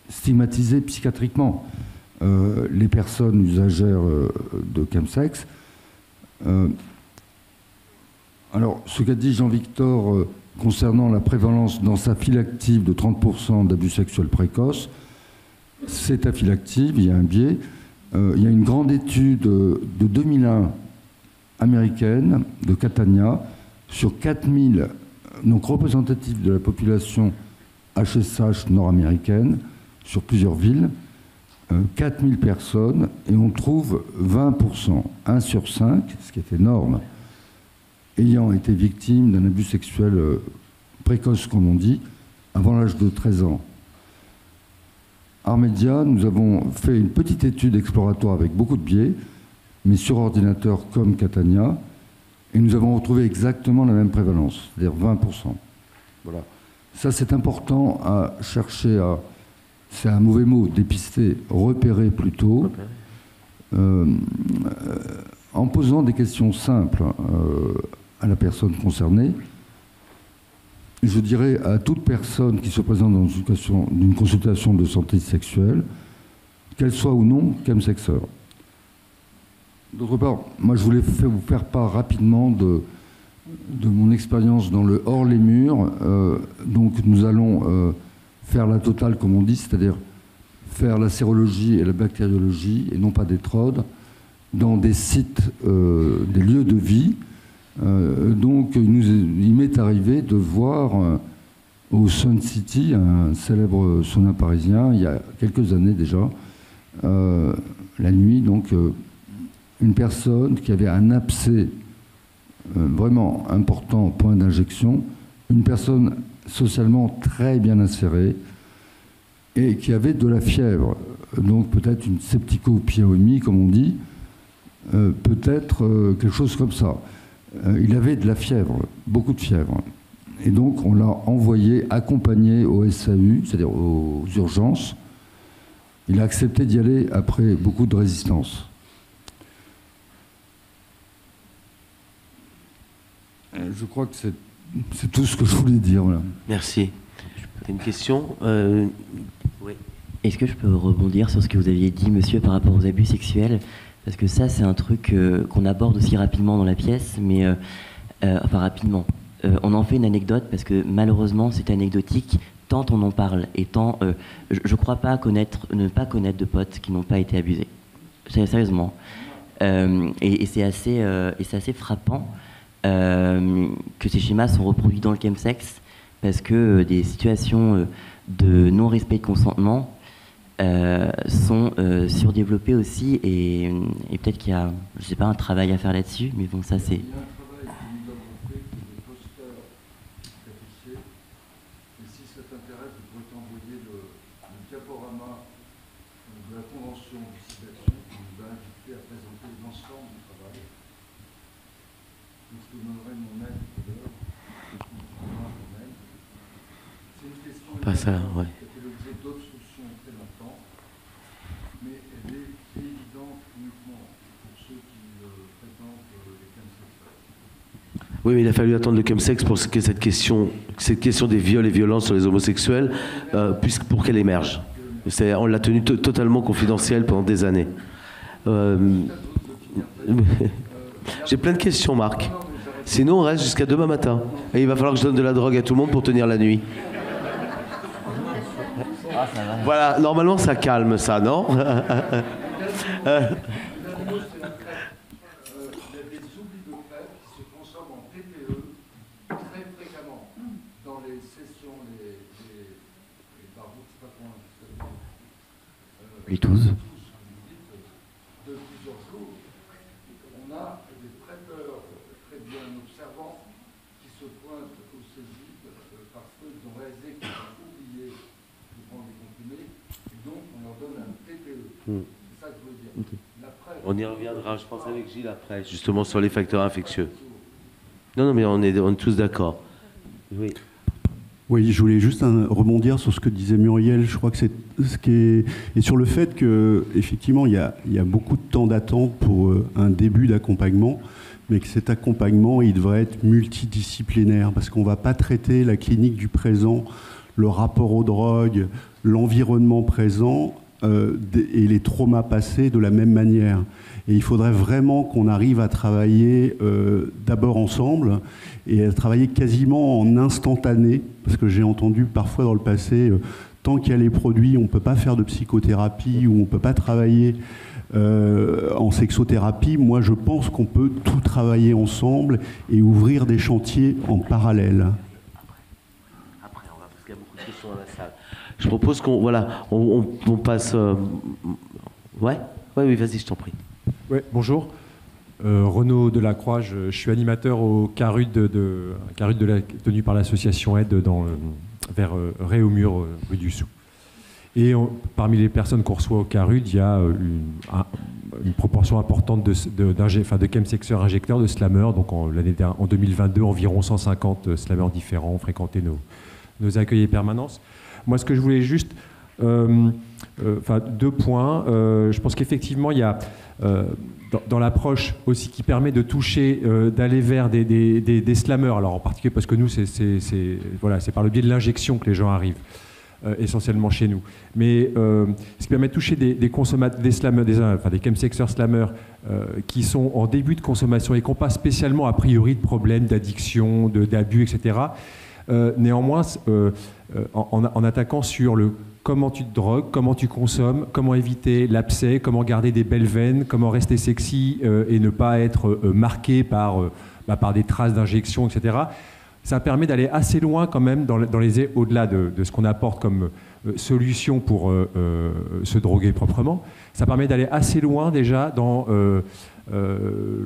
stigmatiser psychiatriquement les personnes usagères de chemsex. Alors, ce qu'a dit Jean-Victor concernant la prévalence dans sa file active de 30% d'abus sexuels précoces, c'est à file active, il y a un biais. il y a une grande étude de 2001 américaine, de Catania, sur 4000 donc représentatifs de la population HSH nord-américaine, sur plusieurs villes, 4000 personnes, et on trouve 20%, 1 sur 5, ce qui est énorme, ayant été victimes d'un abus sexuel précoce, comme on dit, avant l'âge de 13 ans. Armédia, nous avons fait une petite étude exploratoire avec beaucoup de biais, mais sur ordinateur comme Catania, et nous avons retrouvé exactement la même prévalence, c'est-à-dire 20%. Voilà. Ça, c'est important à chercher à... C'est un mauvais mot, dépister, repérer plutôt, en posant des questions simples à la personne concernée. Je dirais à toute personne qui se présente dans une consultation de santé sexuelle, qu'elle soit ou non chemsexeur. D'autre part, moi je voulais vous faire part rapidement de mon expérience dans le hors les murs. Donc nous allons faire la totale, comme on dit, c'est-à-dire faire la sérologie et la bactériologie, et non pas des trodes, dans des sites, des lieux de vie. Donc il m'est arrivé de voir au Sun City, un célèbre sauna parisien, il y a quelques années déjà, la nuit, donc une personne qui avait un abcès vraiment important au point d'injection, une personne socialement très bien insérée et qui avait de la fièvre, donc peut-être une septicopyémie, comme on dit, peut-être quelque chose comme ça. Il avait de la fièvre, beaucoup de fièvre. Et donc on l'a envoyé accompagné au SAU, c'est-à-dire aux urgences. Il a accepté d'y aller après beaucoup de résistance. Je crois que c'est tout ce que je voulais dire. Voilà. Merci. T'as une question Oui. Est-ce que je peux rebondir sur ce que vous aviez dit, monsieur, par rapport aux abus sexuels? Parce que ça, c'est un truc qu'on aborde aussi rapidement dans la pièce, mais enfin rapidement. On en fait une anecdote parce que malheureusement, c'est anecdotique, tant on en parle et tant je ne crois pas ne pas connaître de potes qui n'ont pas été abusés. Sérieusement. Et c'est assez frappant que ces schémas sont reproduits dans le chemsex parce que des situations de non-respect de consentement sont surdéveloppées aussi et peut-être qu'il y a, je sais pas, un travail à faire là-dessus, mais bon, ça c'est... Pas ça, ouais. Oui, mais il a fallu attendre le chemsex pour que cette question des viols et violences sur les homosexuels, pour qu'elle émerge. On l'a tenu totalement confidentielle pendant des années. J'ai plein de questions, Marc. Sinon, on reste jusqu'à demain matin. Et il va falloir que je donne de la drogue à tout le monde pour tenir la nuit. Voilà, normalement ça calme ça, non? Les 12. On a des traiteurs très bien observants qui se pointent au CESID parce qu'ils ont réalisé qu'ils ont oublié de prendre des comprimés et donc on leur donne un TPE. C'est ça que je veux dire. Okay. On y reviendra, je pense, avec Gilles après, justement sur les facteurs infectieux. Non, mais on est tous d'accord. Oui. Oui, je voulais juste rebondir sur ce que disait Muriel. Je crois que c'est ce qui est... Et sur le fait qu'effectivement, il y a beaucoup de temps d'attente pour un début d'accompagnement, mais que cet accompagnement, il devrait être multidisciplinaire, parce qu'on ne va pas traiter la clinique du présent, le rapport aux drogues, l'environnement présent et les traumas passés de la même manière. Et il faudrait vraiment qu'on arrive à travailler d'abord ensemble et à travailler quasiment en instantané, parce que j'ai entendu parfois dans le passé, tant qu'il y a les produits, on ne peut pas faire de psychothérapie ou on ne peut pas travailler en sexothérapie, moi je pense qu'on peut tout travailler ensemble et ouvrir des chantiers en parallèle. Après, on va, parce qu'il y a beaucoup de questions dans la salle. Je propose qu'on on passe... Ouais, oui, vas-y, je t'en prie. Ouais, bonjour. Renaud Delacroix, je suis animateur au CARUD, tenu par l'association Aide vers Réaumur, rue du Sou. Et parmi les personnes qu'on reçoit au CARUD, il y a une proportion importante de chemsexeurs injecteurs, de slammers. Donc en 2022, environ 150 slammers différents ont fréquenté nos accueils et permanences. Moi, ce que je voulais juste... 2 points. Je pense qu'effectivement, il y a dans l'approche aussi qui permet de toucher, d'aller vers des slammers. Alors en particulier parce que nous, c'est par le biais de l'injection que les gens arrivent, essentiellement chez nous. Mais ce qui permet de toucher des consommateurs, des slammers, des chemsexeurs slammers qui sont en début de consommation et qui n'ont pas spécialement a priori de problèmes d'addiction, d'abus, etc. Néanmoins, en attaquant sur le comment tu te drogues, comment tu consommes, comment éviter l'abcès, comment garder des belles veines, comment rester sexy et ne pas être marqué par des traces d'injection, etc. Ça permet d'aller assez loin quand même au-delà de ce qu'on apporte comme solution pour se droguer proprement. Ça permet d'aller assez loin déjà dans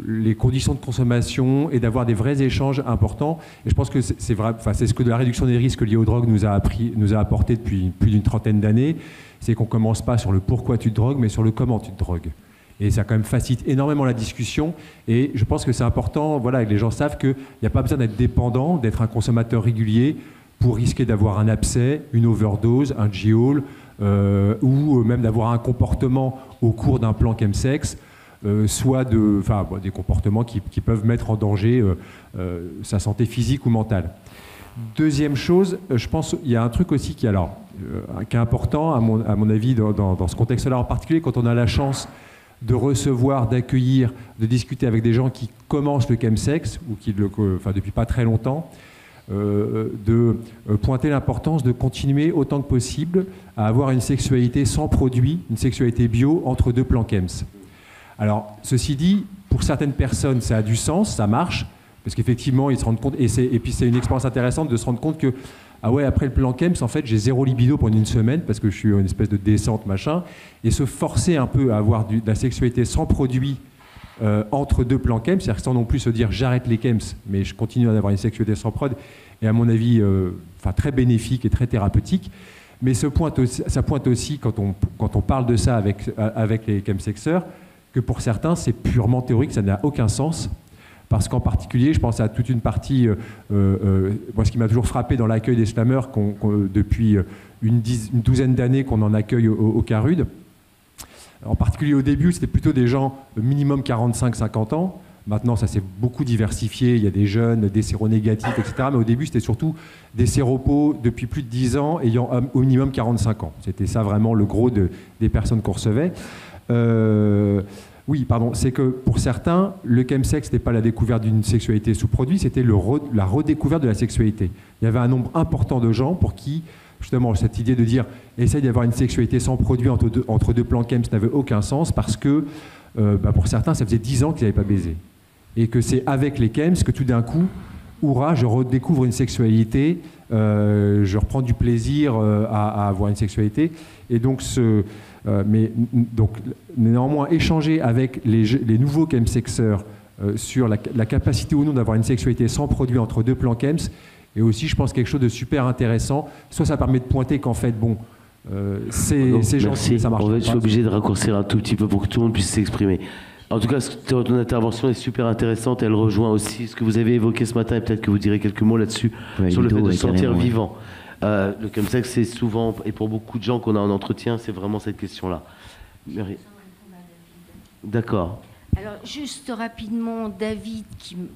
les conditions de consommation et d'avoir des vrais échanges importants. Et je pense que c'est vrai, c'est ce que la réduction des risques liés aux drogues nous a apporté depuis plus d'une trentaine d'années. C'est qu'on ne commence pas sur le pourquoi tu te drogues, mais sur le comment tu te drogues. Et ça quand même facilite énormément la discussion. Et je pense que c'est important, que les gens savent qu'il n'y a pas besoin d'être dépendant, d'être un consommateur régulier pour risquer d'avoir un abcès, une overdose, un G-Hall, ou même d'avoir un comportement au cours d'un plan chemsex, soit des comportements qui peuvent mettre en danger sa santé physique ou mentale. Deuxième chose, je pense qu'il y a un truc aussi qui est important, à mon avis, dans ce contexte-là en particulier, quand on a la chance de recevoir, d'accueillir, de discuter avec des gens qui commencent le chemsex, ou qui depuis pas très longtemps, de pointer l'importance de continuer autant que possible à avoir une sexualité sans produit, une sexualité bio entre deux plans chems. Alors, ceci dit, pour certaines personnes, ça a du sens, ça marche, parce qu'effectivement, ils se rendent compte, et puis c'est une expérience intéressante de se rendre compte que, après le plan chems, en fait, j'ai 0 libido pendant une semaine, parce que je suis une espèce de descente, machin, et se forcer un peu à avoir de la sexualité sans produit entre deux plans chems, c'est-à-dire sans non plus se dire j'arrête les chems, mais je continue à avoir une sexualité sans prod, et à mon avis, très bénéfique et très thérapeutique. Mais ça pointe aussi, quand on parle de ça avec les chemsexeurs, que pour certains, c'est purement théorique, ça n'a aucun sens. Parce qu'en particulier, je pense à toute une partie, moi, ce qui m'a toujours frappé dans l'accueil des slammers, depuis une douzaine d'années qu'on en accueille au CARUD. En particulier au début, c'était plutôt des gens minimum 45-50 ans. Maintenant, ça s'est beaucoup diversifié. Il y a des jeunes, des séronégatifs, etc. Mais au début, c'était surtout des séropos depuis plus de 10 ans, ayant au minimum 45 ans. C'était ça vraiment le gros des personnes qu'on recevait. C'est que pour certains, le chemsex n'était pas la découverte d'une sexualité sous produit, c'était la redécouverte de la sexualité. Il y avait un nombre important de gens pour qui, justement, cette idée de dire essaye d'avoir une sexualité sans produit entre deux plans chems n'avait aucun sens parce que pour certains, ça faisait 10 ans qu'ils n'avaient pas baisé. Et que c'est avec les chems que tout d'un coup, hurrah, je redécouvre une sexualité, je reprends du plaisir à avoir une sexualité. Et donc, néanmoins, échanger avec les nouveaux chemsexeurs sur la capacité ou non d'avoir une sexualité sans produit entre deux plans chems, et aussi, je pense, quelque chose de super intéressant. Soit ça permet de pointer qu'en fait, c'est gentil, ça marche. Je suis obligé de raccourcir un tout petit peu pour que tout le monde puisse s'exprimer. En tout cas, ton intervention est super intéressante. Elle rejoint aussi ce que vous avez évoqué ce matin, et peut-être que vous direz quelques mots là-dessus, sur le fait de se sentir vivant. Le chemsex, c'est souvent, et pour beaucoup de gens qu'on a en entretien, c'est vraiment cette question-là. D'accord. Alors, juste rapidement, David,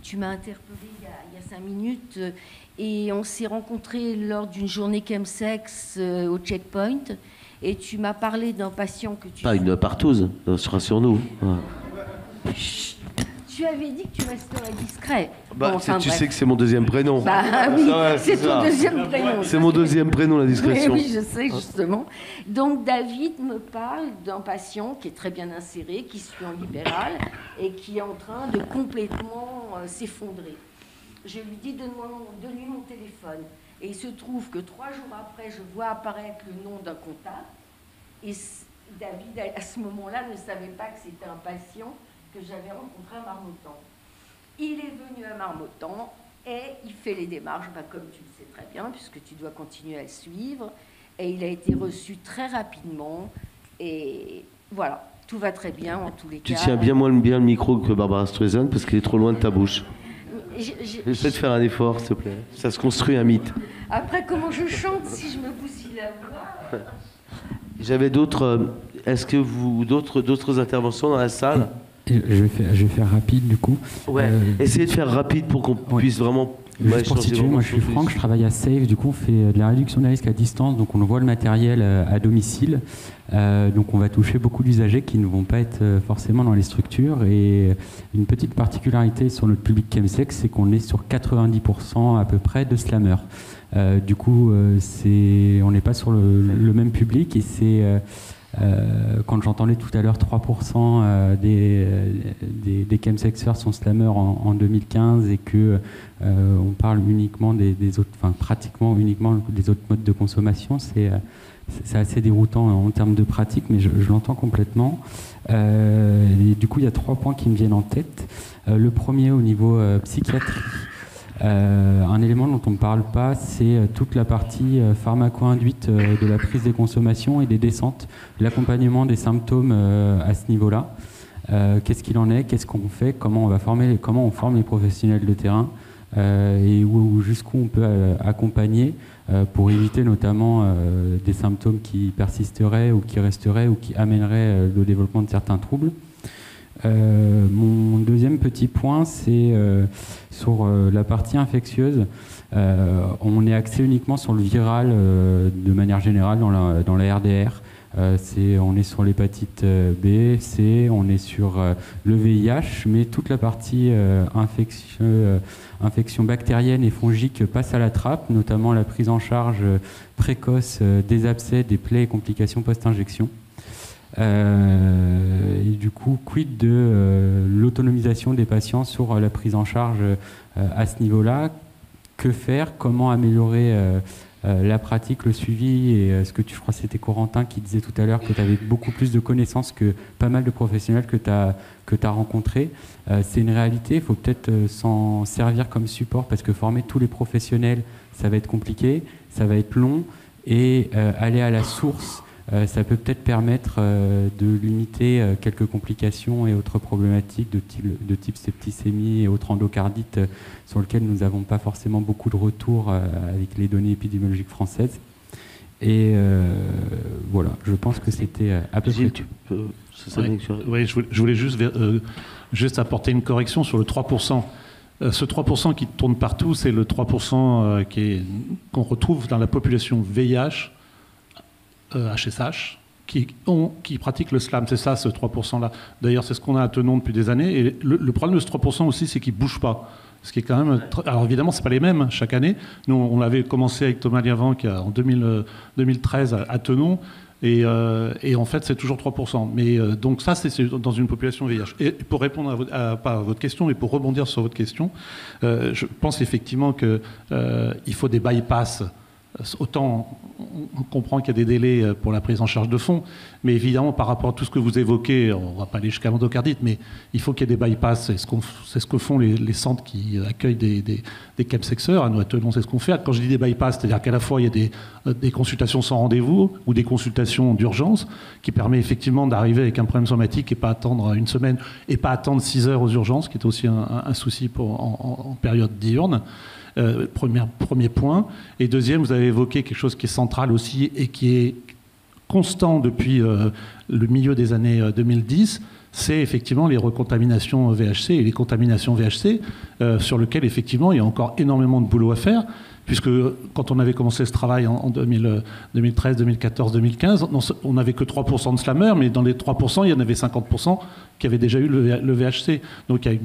tu m'as interpellé il y a 5 minutes, et on s'est rencontrés lors d'une journée chemsex au checkpoint, et tu m'as parlé d'un patient que tu... Pas une partouze, rassure-nous. Chut, tu avais dit que tu resterais discret. Bah, Bon, enfin, tu bref. sais que c'est mon deuxième prénom. Bah oui, Ouais, c'est ton ça. deuxième prénom. C'est mon deuxième prénom, la discrétion. Oui, je sais, justement. Donc, David me parle d'un patient qui est très bien inséré, qui suit en libéral et qui est en train de complètement s'effondrer. Je lui dis, donne-lui mon téléphone. Et il se trouve que 3 jours après, je vois apparaître le nom d'un contact. Et David, à ce moment-là, ne savait pas que c'était un patient que j'avais rencontré à Marmottan. Il est venu à Marmottan et il fait les démarches, comme tu le sais très bien, puisque tu dois continuer à le suivre. Et il a été reçu très rapidement. Et voilà, tout va très bien en tous les cas. Tu tiens bien moins bien le micro que Barbara Streisand parce qu'il est trop loin de ta bouche. Essaie de faire un effort, s'il te plaît. Ça se construit un mythe. Après, comment je chante si je me bousille la voix? J'avais d'autres... Est-ce que vous... D'autres interventions dans la salle? Je vais faire rapide, du coup. Ouais, essayez de faire rapide pour qu'on puisse vraiment... Juste pour situer, moi je suis Franck, je travaille à Save, du coup on fait de la réduction des risques à distance, donc on envoie le matériel à domicile, donc on va toucher beaucoup d'usagers qui ne vont pas être forcément dans les structures, et une petite particularité sur notre public chemsex, c'est qu'on est sur 90% à peu près de slammers. Du coup on n'est pas sur le même public, et c'est... quand j'entendais tout à l'heure 3% des chemsexers sont slammers en 2015 et que on parle uniquement des autres, enfin pratiquement uniquement des autres modes de consommation, c'est assez déroutant en termes de pratique, mais je l'entends complètement. Et du coup, il y a 3 points qui me viennent en tête. Le premier, au niveau psychiatrie. Un élément dont on ne parle pas, c'est toute la partie pharmaco-induite de la prise des consommations et des descentes, l'accompagnement des symptômes à ce niveau-là. Qu'est-ce qu'il en est, qu'est-ce qu'on fait, comment on forme les professionnels de terrain et jusqu'où on peut accompagner pour éviter notamment des symptômes qui persisteraient ou qui resteraient ou qui amèneraient le développement de certains troubles. Mon deuxième petit point, c'est sur la partie infectieuse. On est axé uniquement sur le viral de manière générale dans la RDR. On est sur l'hépatite B, C, on est sur le VIH, mais toute la partie infection bactérienne et fongique passe à la trappe, notamment la prise en charge précoce des abcès, des plaies et complications post-injection. Et du coup, quid de l'autonomisation des patients sur la prise en charge à ce niveau-là? Que faire? Comment améliorer la pratique, le suivi? Et ce que je crois que c'était Corentin qui disait tout à l'heure que tu avais beaucoup plus de connaissances que pas mal de professionnels que tu as rencontrés. C'est une réalité, il faut peut-être s'en servir comme support parce que former tous les professionnels, ça va être compliqué, ça va être long, et aller à la source, ça peut peut-être permettre de limiter quelques complications et autres problématiques de type septicémie et autres endocardites sur lesquelles nous n'avons pas forcément beaucoup de retours avec les données épidémiologiques françaises. Et voilà, je pense que c'était à peu près tout. Oui, je voulais juste apporter une correction sur le 3%. Ce 3% qui tourne partout, c'est le 3% qu'on retrouve dans la population VIH, HSH, qui pratiquent le slam. C'est ça, ce 3%-là. D'ailleurs, c'est ce qu'on a à Thonon depuis des années. Et le problème de ce 3% aussi, c'est qu'ils ne bougent pas. Ce qui est quand même... Alors évidemment, ce n'est pas les mêmes chaque année. Nous, on avait commencé avec Thomas Liavant en 2013 à Thonon. Et en fait, c'est toujours 3%. Mais donc ça, c'est dans une population VIH. Et pour répondre pas à votre question, mais pour rebondir sur votre question, je pense effectivement qu'il faut des bypass. Autant on comprend qu'il y a des délais pour la prise en charge de fonds, mais évidemment par rapport à tout ce que vous évoquez, on ne va pas aller jusqu'à l'endocardite, mais il faut qu'il y ait des bypass. C'est ce que font les centres qui accueillent des chemsexers. À nous, à Thonon, c'est ce qu'on fait. Quand je dis des bypass, c'est-à-dire qu'à la fois il y a des consultations sans rendez-vous ou des consultations d'urgence qui permet effectivement d'arriver avec un problème somatique et pas attendre une semaine et pas attendre 6 heures aux urgences, qui est aussi un souci en période diurne. Premier point. Et deuxième, vous avez évoqué quelque chose qui est central aussi et qui est constant depuis le milieu des années 2010, c'est effectivement les recontaminations VHC et les contaminations VHC, sur lesquelles effectivement il y a encore énormément de boulot à faire, puisque quand on avait commencé ce travail en 2013, 2014, 2015, on n'avait que 3% de slammers, mais dans les 3%, il y en avait 50% qui avaient déjà eu le VHC. Donc il y a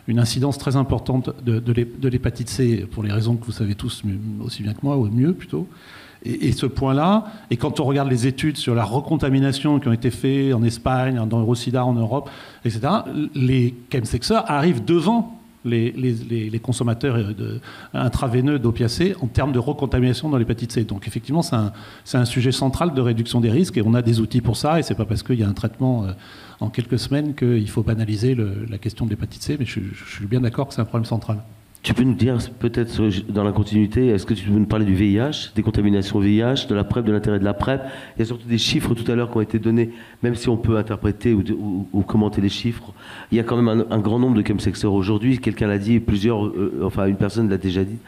une incidence très importante de l'hépatite C, pour les raisons que vous savez tous aussi bien que moi, ou mieux plutôt. Et ce point-là, et quand on regarde les études sur la recontamination qui ont été faites en Espagne, dans Eurosida, en Europe, etc., les chemsexeurs arrivent devant les consommateurs intraveineux d'opiacés en termes de recontamination dans l'hépatite C. Donc effectivement, c'est un sujet central de réduction des risques, et on a des outils pour ça, et c'est pas parce qu'il y a un traitement en quelques semaines qu'il faut banaliser la question de l'hépatite C, mais je suis bien d'accord que c'est un problème central. Tu peux nous dire, peut-être dans la continuité, est-ce que tu peux nous parler du VIH, des contaminations VIH, de la PrEP, de l'intérêt de la PrEP? Il y a surtout des chiffres tout à l'heure qui ont été donnés, même si on peut interpréter ou commenter les chiffres. Il y a quand même un grand nombre de chemsexeurs aujourd'hui. Quelqu'un l'a dit, une personne l'a déjà dit.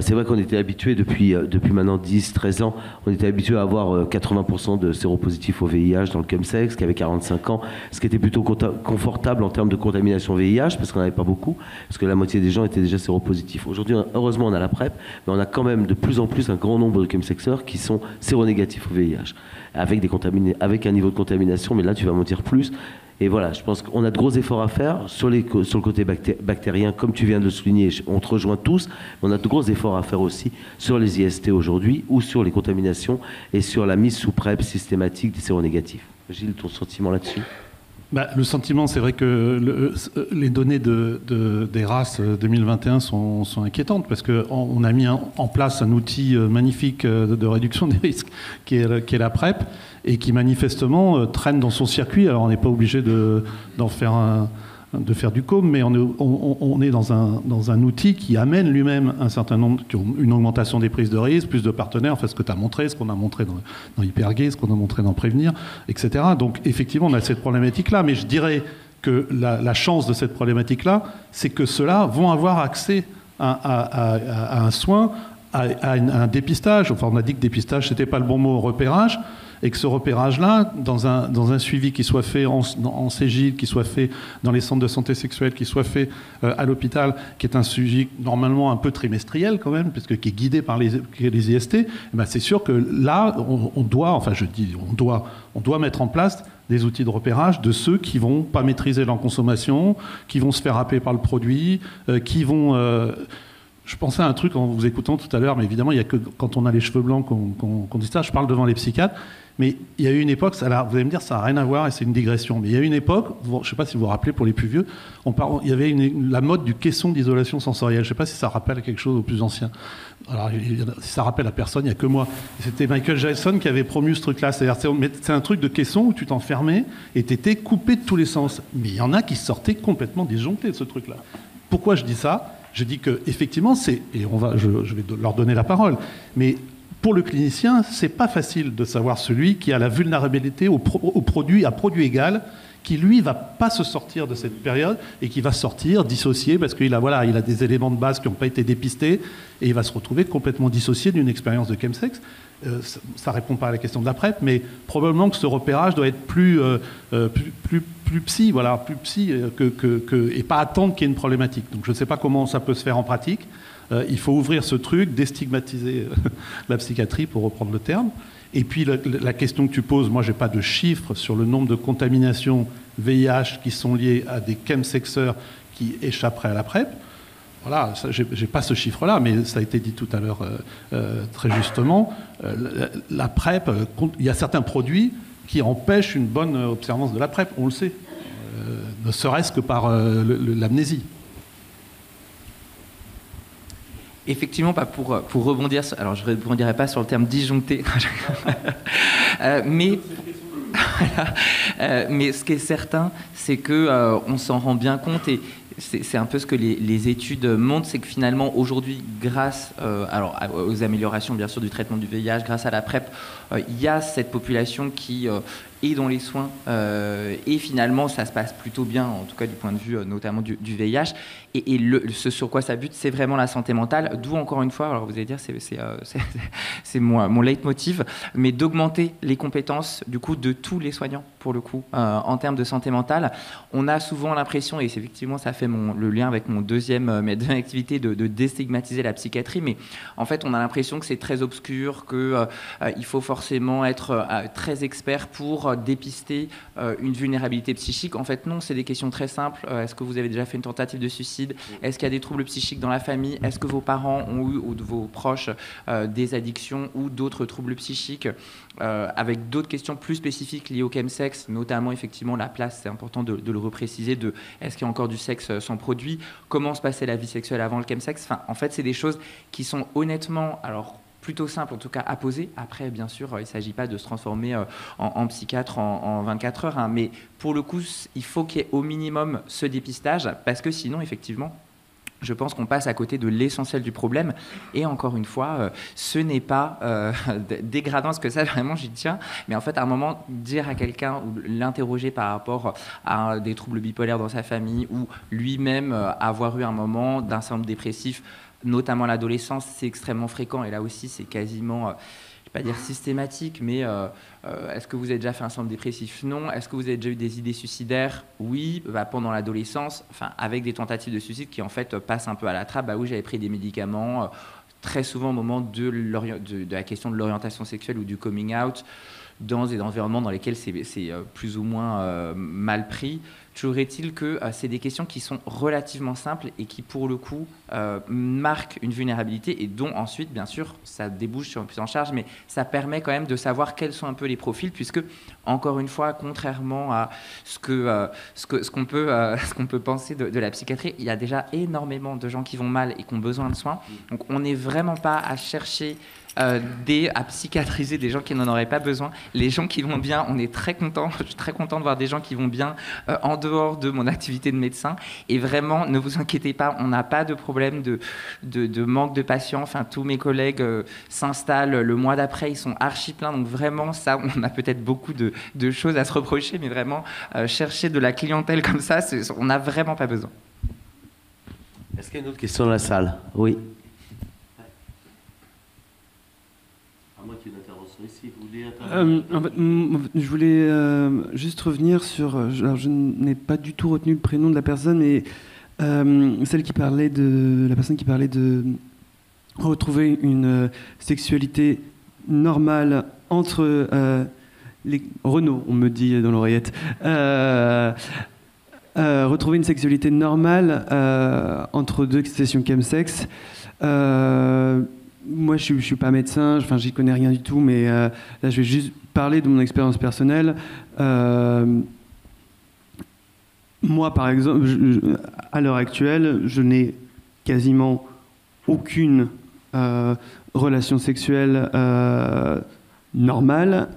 C'est vrai qu'on était habitué depuis maintenant 10-13 ans, on était habitué à avoir 80% de séropositifs au VIH dans le chemsex, qui avait 45 ans, ce qui était plutôt confortable en termes de contamination VIH, parce qu'on n'avait pas beaucoup, parce que la moitié des gens étaient déjà séropositifs. Aujourd'hui, heureusement, on a la PrEP, mais on a quand même de plus en plus un grand nombre de chemsexeurs qui sont séronégatifs au VIH, avec un niveau de contamination, mais là, tu vas m'en dire plus. Et voilà, je pense qu'on a de gros efforts à faire sur le côté bactérien, comme tu viens de le souligner, on te rejoint tous, mais on a de gros efforts à faire aussi sur les IST aujourd'hui, ou sur les contaminations, et sur la mise sous PrEP systématique des séronégatifs. Gilles, ton sentiment là-dessus? Le sentiment, c'est vrai que les données des RAS 2021 sont inquiétantes, parce qu'on a mis en place un outil magnifique de réduction des risques qui est la PrEP, et qui manifestement traîne dans son circuit. Alors on n'est pas obligé de faire du com, mais on est dans un outil qui amène lui-même un certain nombre, une augmentation des prises de risque, plus de partenaires, ce que tu as montré, ce qu'on a montré dans Hypergay, ce qu'on a montré dans Prévenir, etc. Donc effectivement, on a cette problématique-là, mais je dirais que la chance de cette problématique-là, c'est que ceux-là vont avoir accès à un soin, à un dépistage. Enfin, on a dit que dépistage, c'était pas le bon mot, repérage, et que ce repérage-là, dans un suivi qui soit fait en CGIL, qui soit fait dans les centres de santé sexuelle, qui soit fait à l'hôpital, qui est un suivi normalement un peu trimestriel quand même, puisque qui est guidé par les IST, c'est sûr que là, on doit mettre en place des outils de repérage de ceux qui vont pas maîtriser leur consommation, qui vont se faire happer par le produit, qui vont... Je pensais à un truc en vous écoutant tout à l'heure, mais évidemment, il n'y a que quand on a les cheveux blancs qu'on dit ça. Je parle devant les psychiatres. Mais il y a eu une époque, vous allez me dire, ça n'a rien à voir et c'est une digression, mais il y a eu une époque, je ne sais pas si vous vous rappelez pour les plus vieux, il y avait la mode du caisson d'isolation sensorielle. Je ne sais pas si ça rappelle quelque chose aux plus anciens. Alors, si ça rappelle à personne, il n'y a que moi. C'était Michael Jackson qui avait promu ce truc-là. C'est un truc de caisson où tu t'enfermais et tu étais coupé de tous les sens. Mais il y en a qui sortaient complètement disjonctés de ce truc-là. Pourquoi je dis ça? Je dis qu'effectivement, je vais leur donner la parole, mais pour le clinicien, c'est pas facile de savoir celui qui a la vulnérabilité au produit, à produit égal, qui lui va pas se sortir de cette période et qui va sortir dissocié parce qu'il a des éléments de base qui n'ont pas été dépistés et il va se retrouver complètement dissocié d'une expérience de chemsex. Ça répond pas à la question de la PrEP, mais probablement que ce repérage doit être plus psy, et pas attendre qu'il y ait une problématique. Donc je ne sais pas comment ça peut se faire en pratique. Il faut ouvrir ce truc, déstigmatiser la psychiatrie, pour reprendre le terme. Et puis la question que tu poses, moi j'ai pas de chiffres sur le nombre de contaminations VIH qui sont liées à des chemsexeurs qui échapperaient à la PrEP. Voilà, j'ai pas ce chiffre-là, mais ça a été dit tout à l'heure très justement. La PrEP, il y a certains produits qui empêchent une bonne observance de la PrEP, on le sait, ne serait-ce que par l'amnésie. Effectivement, pour rebondir, alors je ne rebondirai pas sur le terme disjoncté, mais ce qui est certain, c'est qu'on s'en rend bien compte, et c'est un peu ce que les études montrent, c'est que finalement aujourd'hui, grâce aux améliorations bien sûr du traitement du VIH, grâce à la PrEP, il y a cette population qui et dans les soins, et finalement ça se passe plutôt bien, en tout cas du point de vue notamment du VIH, et ce sur quoi ça bute, c'est vraiment la santé mentale, d'où encore une fois, alors vous allez dire c'est mon leitmotiv, mais d'augmenter les compétences du coup de tous les soignants pour le coup, en termes de santé mentale. On a souvent l'impression, et effectivement ça fait le lien avec ma deuxième activité, de déstigmatiser la psychiatrie, mais en fait on a l'impression que c'est très obscur, qu'il faut forcément être très expert pour dépister une vulnérabilité psychique. En fait non, c'est des questions très simples. Est-ce que vous avez déjà fait une tentative de suicide? Est-ce qu'il y a des troubles psychiques dans la famille? Est-ce que vos parents ont eu, ou de vos proches, des addictions ou d'autres troubles psychiques? Avec d'autres questions plus spécifiques liées au chemsex, notamment effectivement la place, c'est important de le repréciser, de est-ce qu'il y a encore du sexe sans produit, comment se passait la vie sexuelle avant le chemsex. Enfin, en fait c'est des choses qui sont honnêtement, alors plutôt simple en tout cas à poser. Après bien sûr il ne s'agit pas de se transformer en psychiatre en 24 heures, hein, mais pour le coup il faut qu'il y ait au minimum ce dépistage, parce que sinon effectivement je pense qu'on passe à côté de l'essentiel du problème. Et encore une fois, ce n'est pas dégradant, parce que ça, vraiment, j'y tiens. Mais en fait, à un moment, dire à quelqu'un ou l'interroger par rapport à des troubles bipolaires dans sa famille, ou lui-même avoir eu un moment d'un syndrome dépressif, notamment à l'adolescence, c'est extrêmement fréquent. Et là aussi, c'est quasiment... je ne vais pas dire systématique, mais est-ce que vous avez déjà fait un syndrome dépressif? Non. Est-ce que vous avez déjà eu des idées suicidaires? Oui. Pendant l'adolescence, avec des tentatives de suicide qui en fait passent un peu à la trappe. Oui, j'avais pris des médicaments, très souvent au moment de la question de l'orientation sexuelle ou du coming out, dans des environnements dans lesquels c'est plus ou moins mal pris. Toujours est-il que c'est des questions qui sont relativement simples et qui, pour le coup, marquent une vulnérabilité et dont ensuite, bien sûr, ça débouche sur une prise en charge, mais ça permet quand même de savoir quels sont un peu les profils, puisque, encore une fois, contrairement à ce qu'on peut penser de la psychiatrie, il y a déjà énormément de gens qui vont mal et qui ont besoin de soins. Donc, on n'est vraiment pas à chercher à psychiatriser des gens qui n'en auraient pas besoin. Les gens qui vont bien, on est très content. Je suis très content de voir des gens qui vont bien en dehors de mon activité de médecin. Et vraiment, ne vous inquiétez pas, on n'a pas de problème de manque de patients. Enfin, tous mes collègues s'installent le mois d'après, ils sont archi pleins. Donc vraiment, ça, on a peut-être beaucoup de choses à se reprocher, mais vraiment, chercher de la clientèle comme ça, on n'a vraiment pas besoin. Est-ce qu'il y a une autre question dans la salle? Oui. En fait, je voulais juste revenir sur... alors je n'ai pas du tout retenu le prénom de la personne, mais la personne qui parlait de retrouver une sexualité normale entre Renaud, on me dit dans l'oreillette. Retrouver une sexualité normale entre deux sessions chemsex. Moi, je suis pas médecin, j'y connais rien du tout, mais là, je vais juste parler de mon expérience personnelle. Moi, par exemple, à l'heure actuelle, je n'ai quasiment aucune relation sexuelle normale,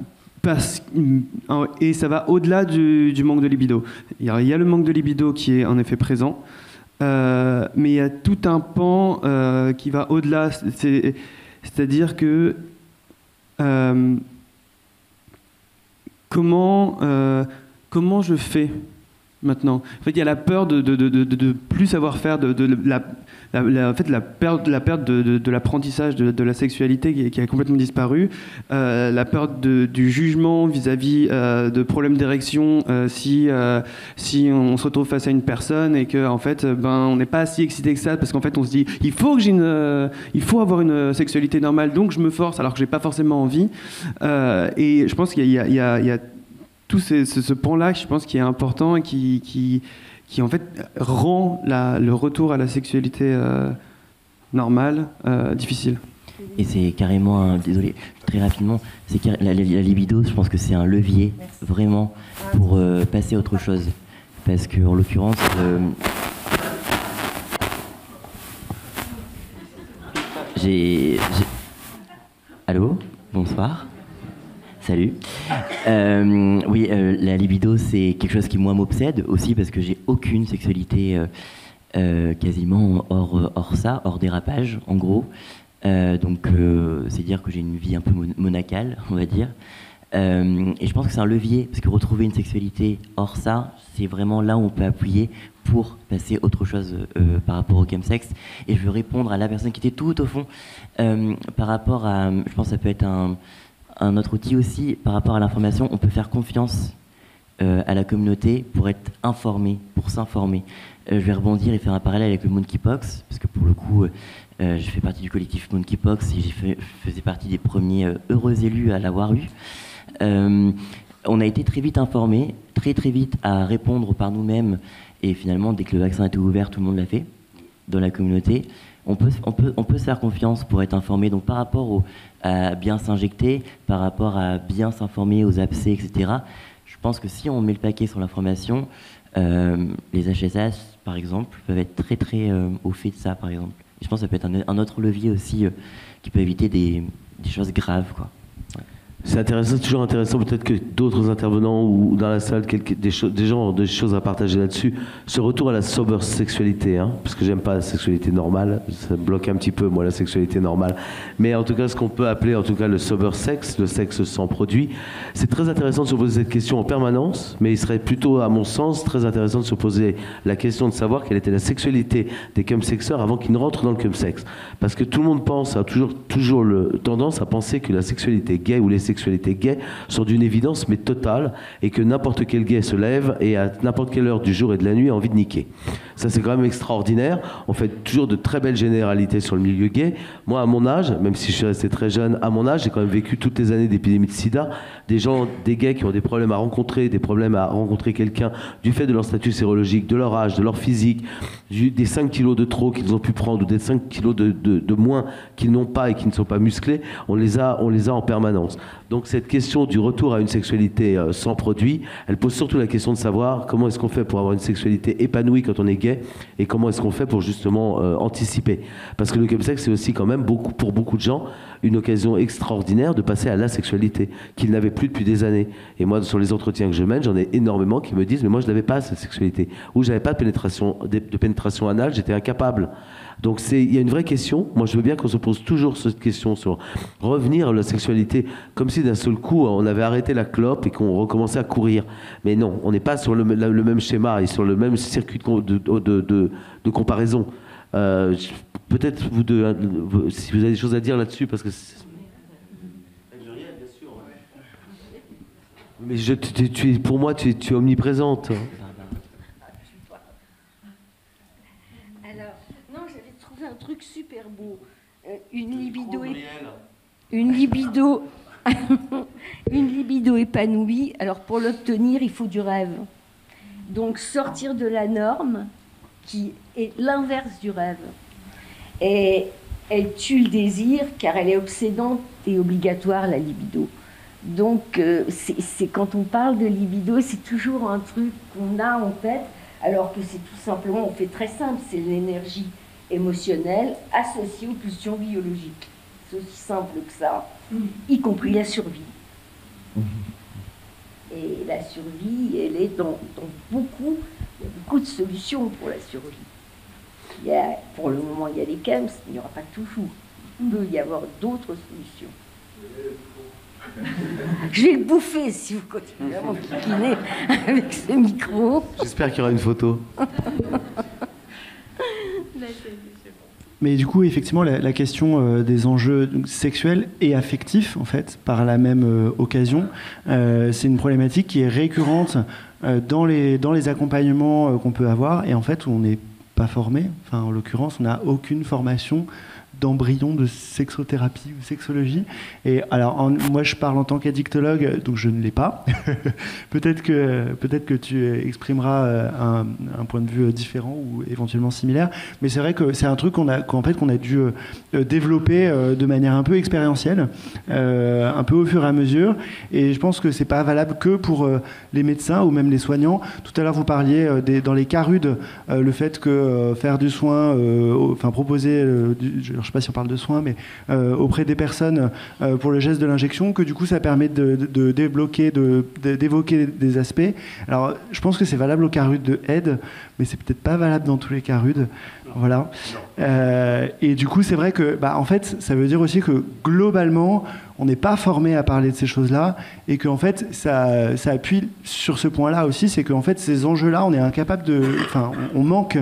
et ça va au-delà du manque de libido. Il y a le manque de libido qui est en effet présent. Mais il y a tout un pan qui va au-delà, c'est-à-dire que comment je fais maintenant. En fait, il y a la peur de plus savoir faire, la perte de l'apprentissage de la sexualité qui a complètement disparu, la peur du jugement vis-à-vis de problèmes d'érection si on se retrouve face à une personne et que en fait on n'est pas si excité que ça, parce qu'en fait on se dit il faut avoir une sexualité normale, donc je me force alors que j'ai pas forcément envie, et je pense qu'il y a tout ce pan-là, je pense, qui est important et qui en fait rend le retour à la sexualité normale difficile. Et c'est carrément désolé, très rapidement, la libido, je pense que c'est un levier vraiment pour passer à autre chose. Parce que en l'occurrence, Allô, bonsoir. Salut. Oui, la libido, c'est quelque chose qui, moi, m'obsède aussi parce que j'ai aucune sexualité quasiment hors dérapage, en gros. Donc, c'est dire que j'ai une vie un peu monacale, on va dire. Et je pense que c'est un levier, parce que retrouver une sexualité hors ça, c'est vraiment là où on peut appuyer pour passer autre chose par rapport au chemsex. Et je veux répondre à la personne qui était tout au fond par rapport à, je pense que ça peut être un autre outil aussi, par rapport à l'information, on peut faire confiance à la communauté pour être informé, pour s'informer. Je vais rebondir et faire un parallèle avec le Monkeypox, parce que pour le coup, je fais partie du collectif Monkeypox et je faisais partie des premiers heureux élus à l'avoir eu. On a été très vite informés, très vite à répondre par nous-mêmes, et finalement, dès que le vaccin était ouvert, tout le monde l'a fait dans la communauté. On peut se faire confiance pour être informé. Donc par rapport à bien s'injecter, par rapport à bien s'informer aux abcès, etc., je pense que si on met le paquet sur l'information, les HSS, par exemple, peuvent être très au fait de ça, par exemple. Et je pense que ça peut être un autre levier aussi qui peut éviter des choses graves, quoi. C'est intéressant, c'est toujours intéressant peut-être que d'autres intervenants ou dans la salle, des gens ont des choses à partager là-dessus. Ce retour à la sober sexualité, parce que j'aime pas la sexualité normale, ça bloque un petit peu moi la sexualité normale. Mais en tout cas, ce qu'on peut appeler en tout cas le sober sex, le sexe sans produit, c'est très intéressant de se poser cette question en permanence, mais il serait plutôt, à mon sens, très intéressant de se poser la question de savoir quelle était la sexualité des chemsexeurs avant qu'ils ne rentrent dans le chemsex. Parce que tout le monde pense, a toujours tendance à penser que la sexualité gay ou les sexualités gays sont d'une évidence mais totale et que n'importe quel gay se lève et à n'importe quelle heure du jour et de la nuit a envie de niquer. Ça c'est quand même extraordinaire. On fait toujours de très belles généralités sur le milieu gay. Moi à mon âge, même si je suis resté très jeune, à mon âge j'ai quand même vécu toutes les années d'épidémie de sida, des gays qui ont des problèmes à rencontrer quelqu'un du fait de leur statut sérologique, de leur âge, de leur physique, des 5 kilos de trop qu'ils ont pu prendre ou des 5 kilos de moins qu'ils n'ont pas et qui ne sont pas musclés, on les a en permanence. Donc cette question du retour à une sexualité sans produit, elle pose surtout la question de savoir comment est-ce qu'on fait pour avoir une sexualité épanouie quand on est gay et comment est-ce qu'on fait pour justement anticiper. Parce que le chemsex c'est aussi quand même pour beaucoup de gens une occasion extraordinaire de passer à la sexualité qu'ils n'avaient plus depuis des années. Et moi sur les entretiens que je mène, j'en ai énormément qui me disent mais moi je n'avais pas cette sexualité ou j'avais pas de pénétration anale, j'étais incapable. Donc il y a une vraie question. Moi, je veux bien qu'on se pose toujours cette question sur revenir à la sexualité, comme si d'un seul coup, on avait arrêté la clope et qu'on recommençait à courir. Mais non, on n'est pas sur le même schéma et sur le même circuit de comparaison. Peut-être vous deux, si vous avez des choses à dire là-dessus, parce que... Mais pour moi, tu es omniprésente. Un truc super beau, une libido épanouie. Alors pour l'obtenir, il faut du rêve. Donc sortir de la norme, qui est l'inverse du rêve. Et elle tue le désir, car elle est obsédante et obligatoire, la libido. Donc c'est quand on parle de libido, c'est toujours un truc qu'on a en tête, alors que c'est tout simplement, on fait très simple, c'est l'énergie émotionnelle associée aux pulsions biologiques. C'est aussi simple que ça, y compris la survie. Et la survie, elle est dans beaucoup, il y a beaucoup de solutions pour la survie. Pour le moment, il y a les chems, il n'y aura pas toujours. Il peut y avoir d'autres solutions. Je vais le bouffer si vous continuez à m'enquiquiner avec ce micro. J'espère qu'il y aura une photo. Mais du coup, effectivement, la question des enjeux sexuels et affectifs, en fait, par la même occasion, c'est une problématique qui est récurrente dans les accompagnements qu'on peut avoir, et en fait, où on n'est pas formé. Enfin, en l'occurrence, on n'a aucune formation d'embryon de sexothérapie ou sexologie. Et alors, moi, je parle en tant qu'addictologue, donc je ne l'ai pas. Peut-être que tu exprimeras un point de vue différent ou éventuellement similaire. Mais c'est vrai que c'est un truc qu'on a dû développer de manière un peu expérientielle, un peu au fur et à mesure. Et je pense que c'est pas valable que pour les médecins ou même les soignants. Tout à l'heure, vous parliez dans les cas rudes, le fait que faire du soin, proposer, je sais pas si on parle de soins, mais auprès des personnes pour le geste de l'injection, que du coup ça permet de débloquer, d'évoquer des aspects. Alors je pense que c'est valable au CARUD de aide, mais c'est peut-être pas valable dans tous les CARUD. Voilà. Et du coup c'est vrai que en fait ça veut dire aussi que globalement on n'est pas formé à parler de ces choses-là, et qu'en fait ça appuie sur ce point-là aussi, c'est qu'en fait ces enjeux-là on est incapable on manque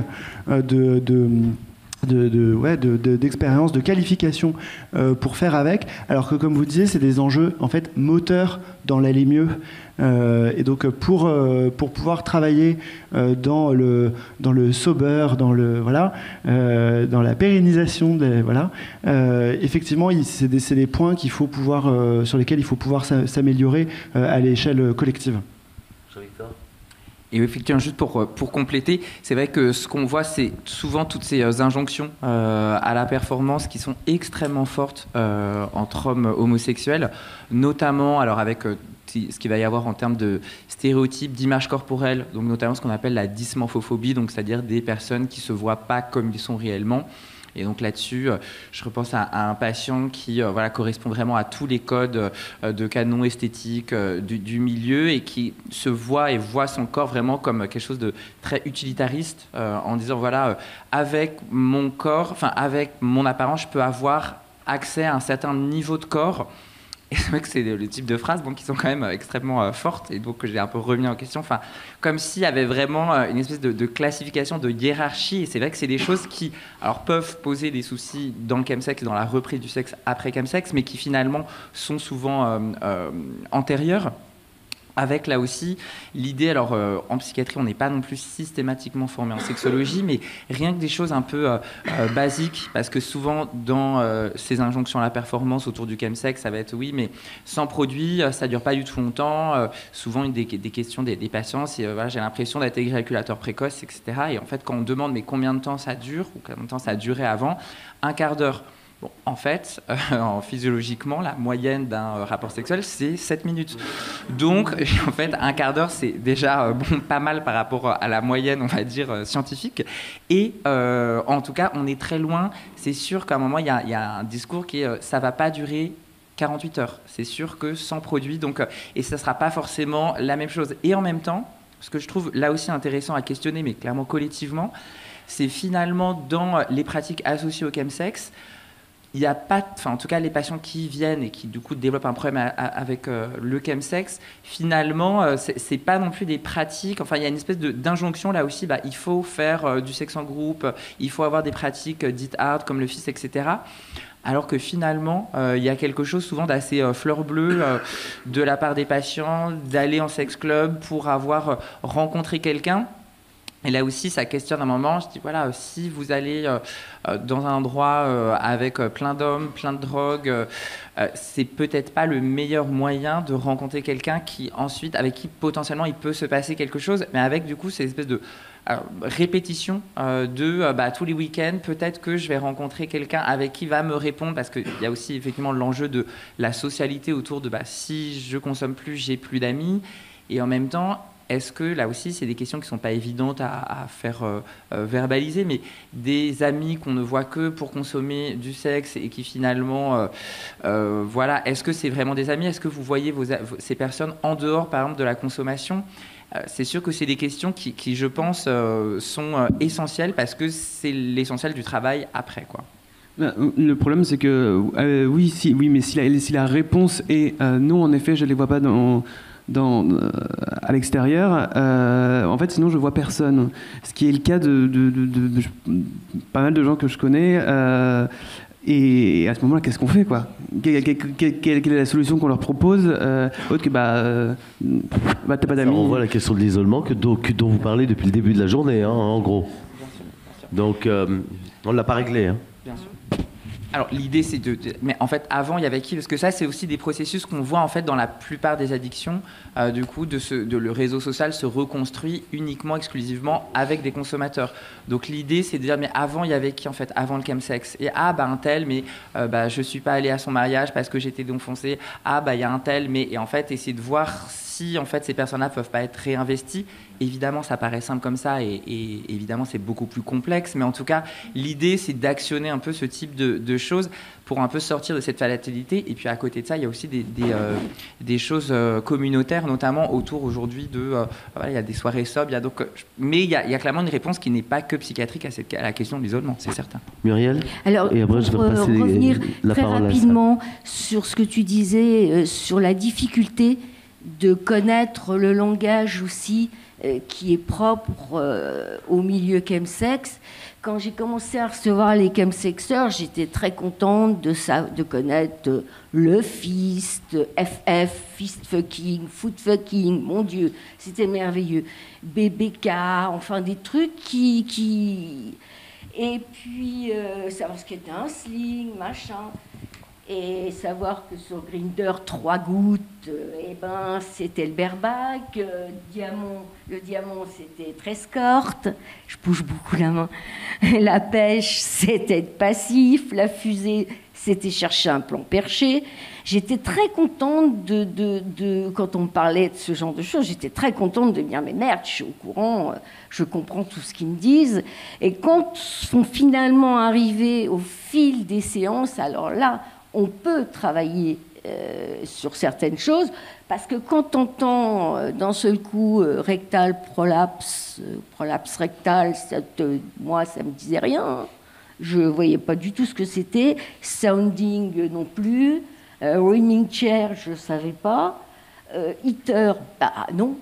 d'expérience, de qualification pour faire avec, alors que comme vous disiez, c'est des enjeux en fait moteurs dans l'aller mieux. Et donc pour pouvoir travailler dans le sober, dans la pérennisation, effectivement, c'est des points sur lesquels il faut pouvoir s'améliorer à l'échelle collective. Et effectivement, juste pour compléter, c'est vrai que ce qu'on voit, c'est souvent toutes ces injonctions à la performance qui sont extrêmement fortes entre hommes homosexuels, notamment alors avec ce qu'il va y avoir en termes de stéréotypes, d'images corporelles, donc notamment ce qu'on appelle la dysmorphophobie, donc c'est-à-dire des personnes qui ne se voient pas comme ils sont réellement. Et donc là-dessus, je repense à un patient qui correspond vraiment à tous les codes de canon esthétique du milieu, et qui se voit et voit son corps vraiment comme quelque chose de très utilitariste, en disant avec mon corps, enfin avec mon apparence, je peux avoir accès à un certain niveau de corps. Et c'est vrai que c'est le type de phrases qui sont quand même extrêmement fortes, et donc que j'ai un peu remis en question, comme s'il y avait vraiment une espèce de classification, de hiérarchie. Et c'est vrai que c'est des choses qui peuvent poser des soucis dans le chemsex, dans la reprise du sexe après chemsex, mais qui finalement sont souvent antérieures. Avec là aussi l'idée, en psychiatrie on n'est pas non plus systématiquement formé en sexologie, mais rien que des choses un peu basiques, parce que souvent dans ces injonctions à la performance autour du chemsex, ça va être oui mais sans produit ça dure pas du tout longtemps, souvent des questions des patients, c'est j'ai l'impression d'être éjaculateur précoce, etc. Et en fait quand on demande mais combien de temps ça dure, ou combien de temps ça a duré avant, un quart d'heure. Bon, en fait, physiologiquement, la moyenne d'un rapport sexuel, c'est 7 minutes. Donc, en fait, un quart d'heure, c'est déjà pas mal par rapport à la moyenne, on va dire, scientifique. Et en tout cas, on est très loin. C'est sûr qu'à un moment, il y a un discours qui est ça ne va pas durer 48 heures. C'est sûr que sans produit. Donc, et ça ne sera pas forcément la même chose. Et en même temps, ce que je trouve là aussi intéressant à questionner, mais clairement collectivement, c'est finalement dans les pratiques associées au chemsex, il n'y a pas, en tout cas les patients qui viennent et qui du coup développent un problème avec le chemsex, finalement c'est pas non plus des pratiques, il y a une espèce d'injonction là aussi, il faut faire du sexe en groupe, il faut avoir des pratiques dites hard comme le FIS, etc. Alors que finalement, il y a quelque chose souvent d'assez fleur bleue de la part des patients, d'aller en sex club pour avoir rencontré quelqu'un. Et là aussi, ça questionne un moment. Je dis, si vous allez dans un endroit avec plein d'hommes, plein de drogues, c'est peut-être pas le meilleur moyen de rencontrer quelqu'un avec qui potentiellement il peut se passer quelque chose, mais avec du coup ces espèces de répétition tous les week-ends, peut-être que je vais rencontrer quelqu'un avec qui va me répondre, parce qu'il y a aussi effectivement l'enjeu de la socialité autour de si je consomme plus, j'ai plus d'amis, et en même temps, est-ce que, là aussi, c'est des questions qui ne sont pas évidentes à faire verbaliser, mais des amis qu'on ne voit que pour consommer du sexe et qui finalement, est-ce que c'est vraiment des amis? Est-ce que vous voyez ces personnes en dehors, par exemple, de la consommation? C'est sûr que c'est des questions qui je pense, sont essentielles, parce que c'est l'essentiel du travail après, quoi. Le problème, c'est que, mais si la réponse est non, en effet, je ne les vois pas à l'extérieur, en fait, sinon je vois personne. Ce qui est le cas de pas mal de gens que je connais. Et à ce moment-là, qu'est-ce qu'on fait, quoi? Quelle est la solution qu'on leur propose, autre que t'as pas d'amis. On voit la question de l'isolement dont vous parlez depuis le début de la journée, en gros. Donc, on ne l'a pas réglé. Bien sûr. Alors l'idée c'est mais en fait avant il y avait qui, parce que ça c'est aussi des processus qu'on voit en fait dans la plupart des addictions, du coup le réseau social se reconstruit uniquement, exclusivement avec des consommateurs. Donc l'idée c'est de dire mais avant il y avait qui en fait avant le chemsex, et un tel mais je suis pas allé à son mariage parce que j'étais donc foncé, il y a un tel mais, et en fait essayer de voir si si en fait ces personnes-là peuvent pas être réinvesties, évidemment ça paraît simple comme ça et évidemment c'est beaucoup plus complexe, mais en tout cas l'idée c'est d'actionner un peu ce type de choses pour un peu sortir de cette fatalité. Et puis à côté de ça, il y a aussi des choses communautaires, notamment autour aujourd'hui de voilà, il y a des soirées sobres, mais il y a clairement une réponse qui n'est pas que psychiatrique à la question de l'isolement, c'est certain. Muriel. Alors, et après, pour je vais passer revenir la très parole rapidement sur ce que tu disais, sur la difficulté de connaître le langage aussi qui est propre au milieu chemsex. Quand j'ai commencé à recevoir les chemsexeurs, j'étais très contente de connaître le fist, FF, fist fucking, foot fucking, mon Dieu, c'était merveilleux. BBK, enfin des trucs qui... Et puis savoir ce qu'était un sling, machin. Et savoir que sur Grindr, 3 gouttes, eh ben, c'était le bareback. Le diamant, c'était être escorte. Je bouge beaucoup la main. La pêche, c'était être passif. La fusée, c'était chercher un plan perché. J'étais très contente quand on me parlait de ce genre de choses, j'étais très contente de me dire mais merde, je suis au courant, je comprends tout ce qu'ils me disent. Et quand sont finalement arrivés au fil des séances, alors là, on peut travailler sur certaines choses, parce que quand on entend d'un seul coup rectal prolapse rectal, moi ça me disait rien. Je ne voyais pas du tout ce que c'était. Sounding non plus. Rhyming chair, je ne savais pas. Eater, non.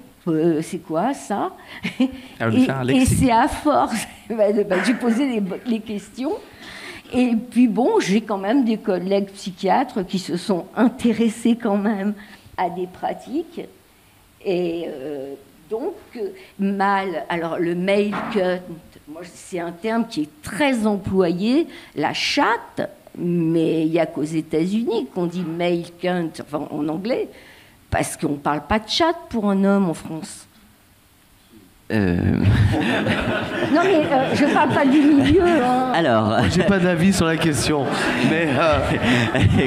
C'est quoi ça? Et c'est à force. J'ai posé les questions. Et puis bon, j'ai quand même des collègues psychiatres qui se sont intéressés quand même à des pratiques. Et donc, alors le male cut, moi, c'est un terme qui est très employé, la chatte, mais il n'y a qu'aux États-Unis qu'on dit male cunt, enfin en anglais, parce qu'on ne parle pas de chatte pour un homme en France. Non mais je ne parle pas du milieu. Hein. Alors, j'ai pas d'avis sur la question, mais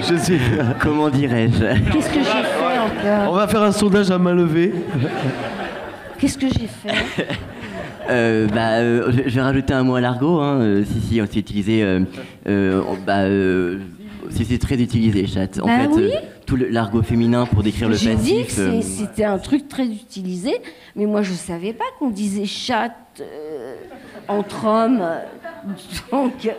je sais. Comment dirais-je? Qu'est-ce que j'ai fait encore? On va faire un sondage à main levée. Qu'est-ce que j'ai fait? Je vais rajouter un mot à l'argot. Hein. Si, on s'est utilisé. Si, c'est très utilisé, chat. En fait, oui. Tout l'argot féminin pour décrire le passif. J'ai dit que c'était un truc très utilisé, mais moi je ne savais pas qu'on disait chatte entre hommes. Donc,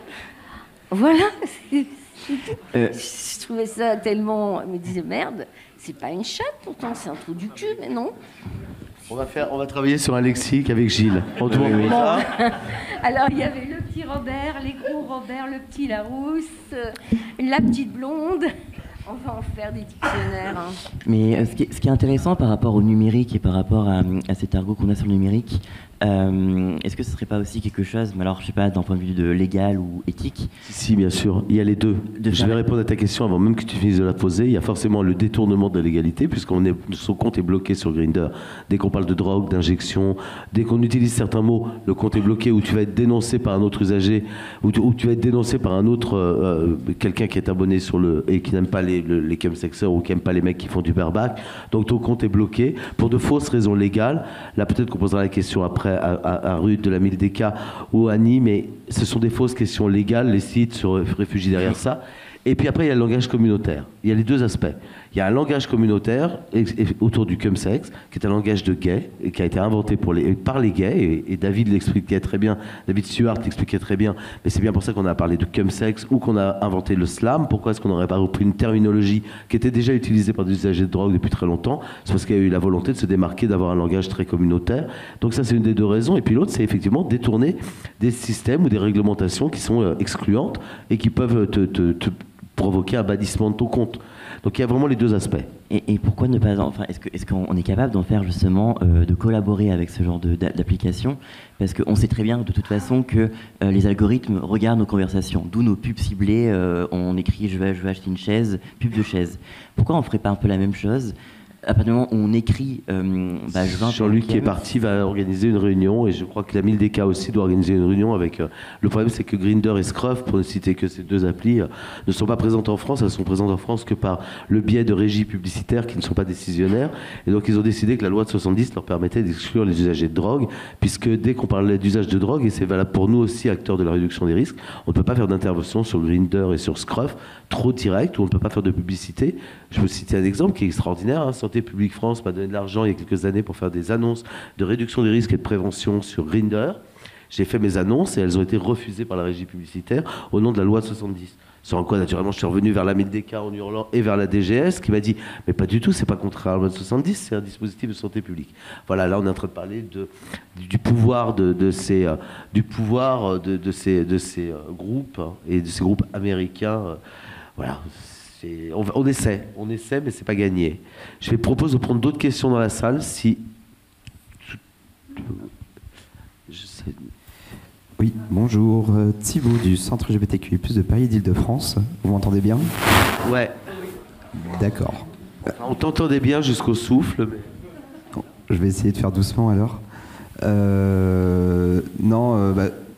voilà. Je trouvais ça tellement. Je me disais merde, c'est pas une chatte pourtant, c'est un trou du cul, mais non. On va travailler sur un lexique avec Gilles. Bon. Alors il y avait le petit Robert, les gros Robert, le petit Larousse, la petite blonde. On va en faire des dictionnaires. Hein. Mais ce qui est intéressant par rapport au numérique et par rapport à cet argot qu'on a sur le numérique, est-ce que ce ne serait pas aussi quelque chose, mais alors je ne sais pas, d'un point de vue de légal ou éthique? Si, bien sûr, il y a les deux. Je vais répondre à ta question avant même que tu finisses de la poser. Il y a forcément le détournement de la légalité, son compte est bloqué sur Grindr. Dès qu'on parle de drogue, d'injection, dès qu'on utilise certains mots, le compte est bloqué, ou tu vas être dénoncé par un autre usager, ou tu vas être dénoncé par un autre, quelqu'un qui est abonné et qui n'aime pas les chemsexeurs ou qui n'aime pas les mecs qui font du bareback. Donc ton compte est bloqué pour de fausses raisons légales. Là, peut-être qu'on posera la question après à Ruth de la Mildeka ou à Annie, mais ce sont des fausses questions légales. Les sites se réfugient derrière ça. Et puis après, il y a le langage communautaire. Il y a les deux aspects. Il y a un langage communautaire autour du chemsex, qui est un langage de gays, et qui a été inventé par les gays, et David l'expliquait très bien, David Stewart l'expliquait très bien, mais c'est bien pour ça qu'on a parlé de chemsex, ou qu'on a inventé le slam. Pourquoi est-ce qu'on n'aurait pas repris une terminologie qui était déjà utilisée par des usagers de drogue depuis très longtemps? C'est parce qu'il y a eu la volonté de se démarquer, d'avoir un langage très communautaire. Donc ça, c'est une des deux raisons. Et puis l'autre, c'est effectivement détourner des systèmes ou des réglementations qui sont excluantes et qui peuvent te provoquer un bannissement de ton compte. Donc il y a vraiment les deux aspects. Et pourquoi ne pas... Enfin, est-ce qu'on est capable d'en faire justement, de collaborer avec ce genre d'application? Parce qu'on sait très bien de toute façon que les algorithmes regardent nos conversations, d'où nos pubs ciblées, on écrit je veux acheter une chaise, pub de chaise. Pourquoi on ne ferait pas un peu la même chose à partir du moment où on écrit, je vais Jean-Luc qui est parti va organiser une réunion, et je crois que la 1000DK aussi doit organiser une réunion avec... le problème, c'est que Grindr et Scruff, pour ne citer que ces deux applis, ne sont pas présentes en France. Elles sont présentes en France que par le biais de régies publicitaires qui ne sont pas décisionnaires. Et donc, ils ont décidé que la loi de 70 leur permettait d'exclure les usagers de drogue, puisque dès qu'on parlait d'usage de drogue, et c'est valable pour nous aussi, acteurs de la réduction des risques, on ne peut pas faire d'intervention sur Grindr et sur Scruff trop direct, où on ne peut pas faire de publicité. Je peux citer un exemple qui est extraordinaire. Santé publique France m'a donné de l'argent il y a quelques années pour faire des annonces de réduction des risques et de prévention sur Grindr. J'ai fait mes annonces et elles ont été refusées par la régie publicitaire au nom de la loi de 70. Sur quoi, naturellement, je suis revenu vers la 1000DK en hurlant et vers la DGS qui m'a dit « Mais pas du tout, c'est pas contraire à la loi de 70, c'est un dispositif de santé publique. » Voilà, là, on est en train de parler du pouvoir de ces groupes et de ces groupes américains. Voilà. On essaie, mais c'est pas gagné. Je vais proposer de prendre d'autres questions dans la salle si... Oui, bonjour, Thibaut du Centre LGBTQI+ de Paris d'Île-de-France. Vous m'entendez bien? Ouais. D'accord. On t'entendait bien jusqu'au souffle. Mais... Je vais essayer de faire doucement alors.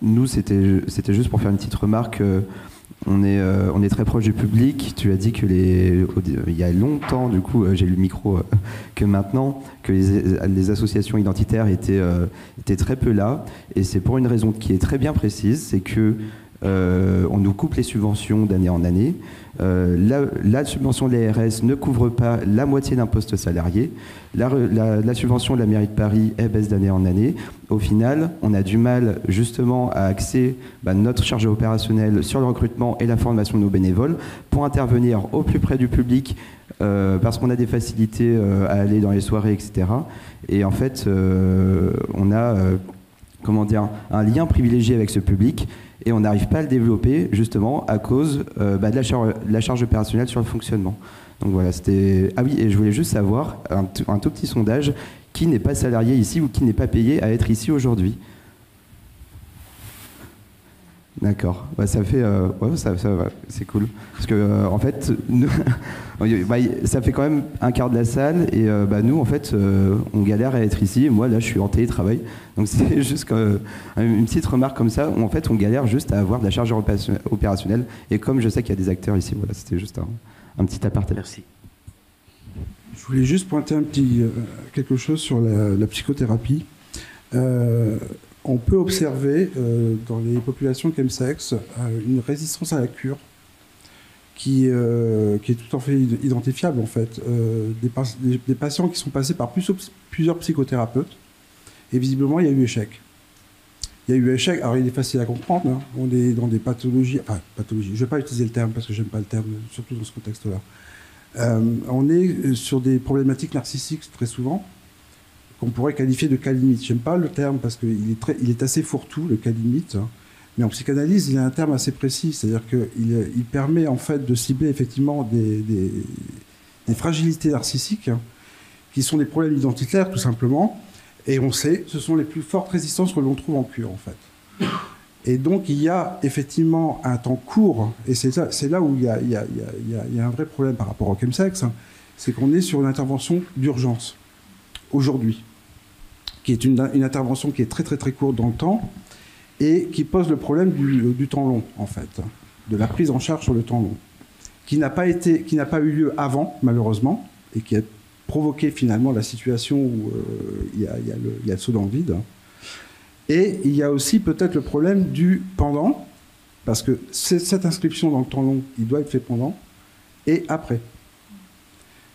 Nous, c'était juste pour faire une petite remarque. On est très proche du public. Tu as dit que il y a longtemps, du coup, j'ai lu le micro, que maintenant, que les associations identitaires étaient très peu là. Et c'est pour une raison qui est très bien précise, c'est que on nous coupe les subventions d'année en année. La subvention de l'ARS ne couvre pas la moitié d'un poste salarié. La subvention de la mairie de Paris, elle baisse d'année en année. Au final, on a du mal justement à axer notre charge opérationnelle sur le recrutement et la formation de nos bénévoles pour intervenir au plus près du public parce qu'on a des facilités à aller dans les soirées, etc. Et en fait, on a un lien privilégié avec ce public. Et on n'arrive pas à le développer justement à cause de la charge opérationnelle sur le fonctionnement. Donc voilà, c'était... Ah oui, et je voulais juste savoir, un tout petit sondage, qui n'est pas salarié ici ou qui n'est pas payé à être ici aujourd'hui? D'accord, ça fait... c'est cool. Parce que en fait, nous, ça fait quand même un quart de la salle et nous, en fait, on galère à être ici. Et moi, là, je suis en télétravail. Donc c'est juste une petite remarque comme ça, où en fait, on galère juste à avoir de la charge opérationnelle. Et comme je sais qu'il y a des acteurs ici, voilà, c'était juste un petit aparté. Merci. Je voulais juste pointer quelque chose sur la psychothérapie. On peut observer dans les populations chemsex une résistance à la cure qui est tout à fait identifiable en fait. Des patients qui sont passés par plusieurs psychothérapeutes et visiblement il y a eu échec. Alors il est facile à comprendre, hein. On est dans des pathologies, je ne vais pas utiliser le terme parce que j'aime pas le terme, surtout dans ce contexte-là. On est sur des problématiques narcissiques très souvent, qu'on pourrait qualifier de cas limite. J'aime pas le terme parce qu'il est assez fourre-tout, le cas limite. Hein. Mais en psychanalyse, il a un terme assez précis, c'est-à-dire qu'il permet en fait de cibler effectivement des fragilités narcissiques, hein, qui sont des problèmes identitaires tout simplement. Et on sait, ce sont les plus fortes résistances que l'on trouve en cure en fait. Et donc il y a effectivement un temps court, et c'est là où il y a un vrai problème par rapport au chemsex, hein, c'est qu'on est sur une intervention d'urgence aujourd'hui, qui est une intervention qui est très très très courte dans le temps et qui pose le problème du temps long en fait, de la prise en charge sur le temps long, qui n'a pas eu lieu avant malheureusement et qui a provoqué finalement la situation où il y a le saut dans le vide. Et il y a aussi peut-être le problème du pendant, parce que cette inscription dans le temps long, il doit être fait pendant et après.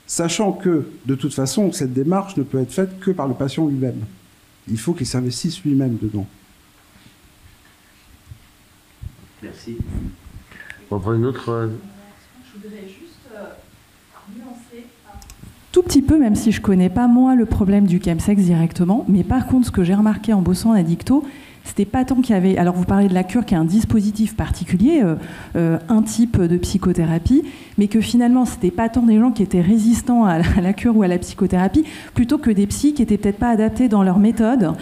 Sachant que, de toute façon, cette démarche ne peut être faite que par le patient lui-même. Il faut qu'il s'investisse lui-même dedans. Merci. On va prendre une autre... Je voudrais juste nuancer un tout petit peu, même si je ne connais pas, moi, le problème du chemsex directement. Mais par contre, ce que j'ai remarqué en bossant en addicto, c'était pas tant qu'il y avait... Alors vous parlez de la cure qui est un dispositif particulier, un type de psychothérapie, mais que finalement c'était pas tant des gens qui étaient résistants à la cure ou à la psychothérapie, plutôt que des psys qui étaient peut-être pas adaptés dans leur méthode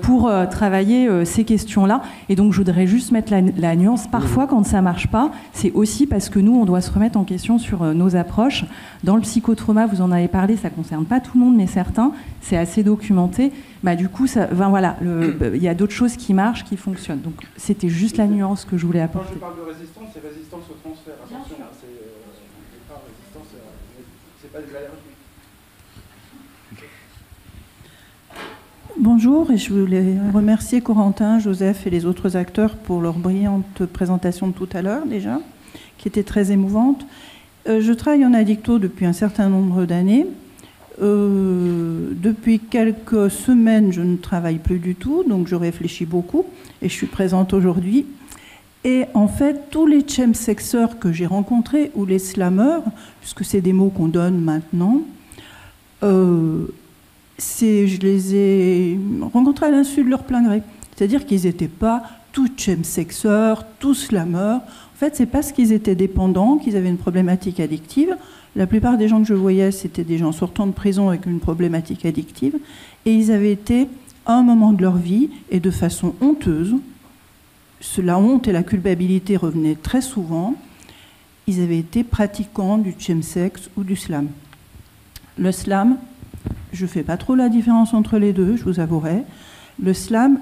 pour travailler ces questions-là. Et donc je voudrais juste mettre la nuance. Parfois quand ça marche pas, c'est aussi parce que nous on doit se remettre en question sur nos approches. Dans le psychotrauma, vous en avez parlé, ça concerne pas tout le monde, mais certains, c'est assez documenté. Bah, du coup, voilà, il y a d'autres choses qui marchent, qui fonctionnent. Donc, c'était juste la nuance que je voulais apporter. Quand je parle de résistance, c'est résistance au transfert. Attention, c'est pas résistance, c'est pas de l'allergie. Bonjour, et je voulais remercier Corentin, Joseph et les autres acteurs pour leur brillante présentation de tout à l'heure, déjà, qui était très émouvante. Je travaille en addicto depuis un certain nombre d'années. Depuis quelques semaines, je ne travaille plus du tout, donc je réfléchis beaucoup et je suis présente aujourd'hui. Et en fait, tous les chemsexeurs que j'ai rencontrés, ou les slammeurs, puisque c'est des mots qu'on donne maintenant, je les ai rencontrés à l'insu de leur plein gré. C'est-à-dire qu'ils n'étaient pas tous chemsexeurs, tous slammeurs. En fait, c'est parce qu'ils étaient dépendants, qu'ils avaient une problématique addictive. La plupart des gens que je voyais, c'était des gens sortant de prison avec une problématique addictive. Et ils avaient été, à un moment de leur vie, et de façon honteuse, la honte et la culpabilité revenaient très souvent, ils avaient été pratiquants du chemsex ou du slam. Le slam, je ne fais pas trop la différence entre les deux, je vous avouerai. Le slam,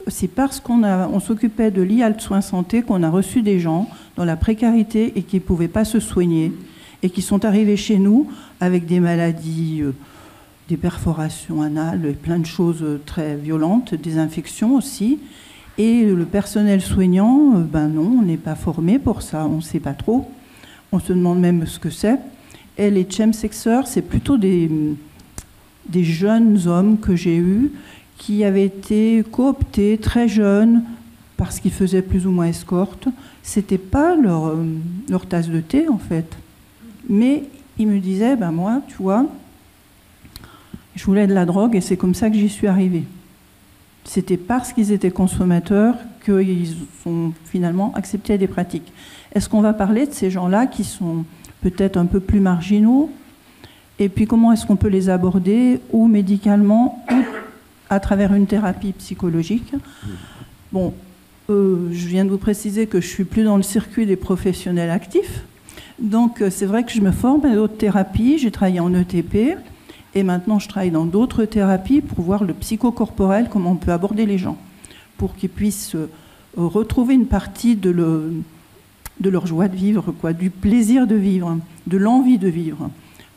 c'est parce qu'on s'occupait de l'IALT soins santé qu'on a reçu des gens dans la précarité et qui ne pouvaient pas se soigner et qui sont arrivés chez nous avec des maladies, des perforations anales, et plein de choses très violentes, des infections aussi. Et le personnel soignant, ben non, on n'est pas formé pour ça, on ne sait pas trop. On se demande même ce que c'est. Et les chemsexeurs, c'est plutôt des jeunes hommes que j'ai eus qui avaient été cooptés très jeunes parce qu'ils faisaient plus ou moins escorte. C'était pas leur tasse de thé, en fait. Mais ils me disaient, ben moi, tu vois, je voulais de la drogue et c'est comme ça que j'y suis arrivée. C'était parce qu'ils étaient consommateurs qu'ils ont finalement accepté des pratiques. Est-ce qu'on va parler de ces gens-là qui sont peut-être un peu plus marginaux? Et puis comment est-ce qu'on peut les aborder, ou médicalement, ou à travers une thérapie psychologique? Bon, je viens de vous préciser que je ne suis plus dans le circuit des professionnels actifs. Donc c'est vrai que je me forme à d'autres thérapies. J'ai travaillé en ETP. Et maintenant, je travaille dans d'autres thérapies pour voir le psychocorporel, comment on peut aborder les gens, pour qu'ils puissent retrouver une partie de leur joie de vivre, quoi, du plaisir de vivre, de l'envie de vivre,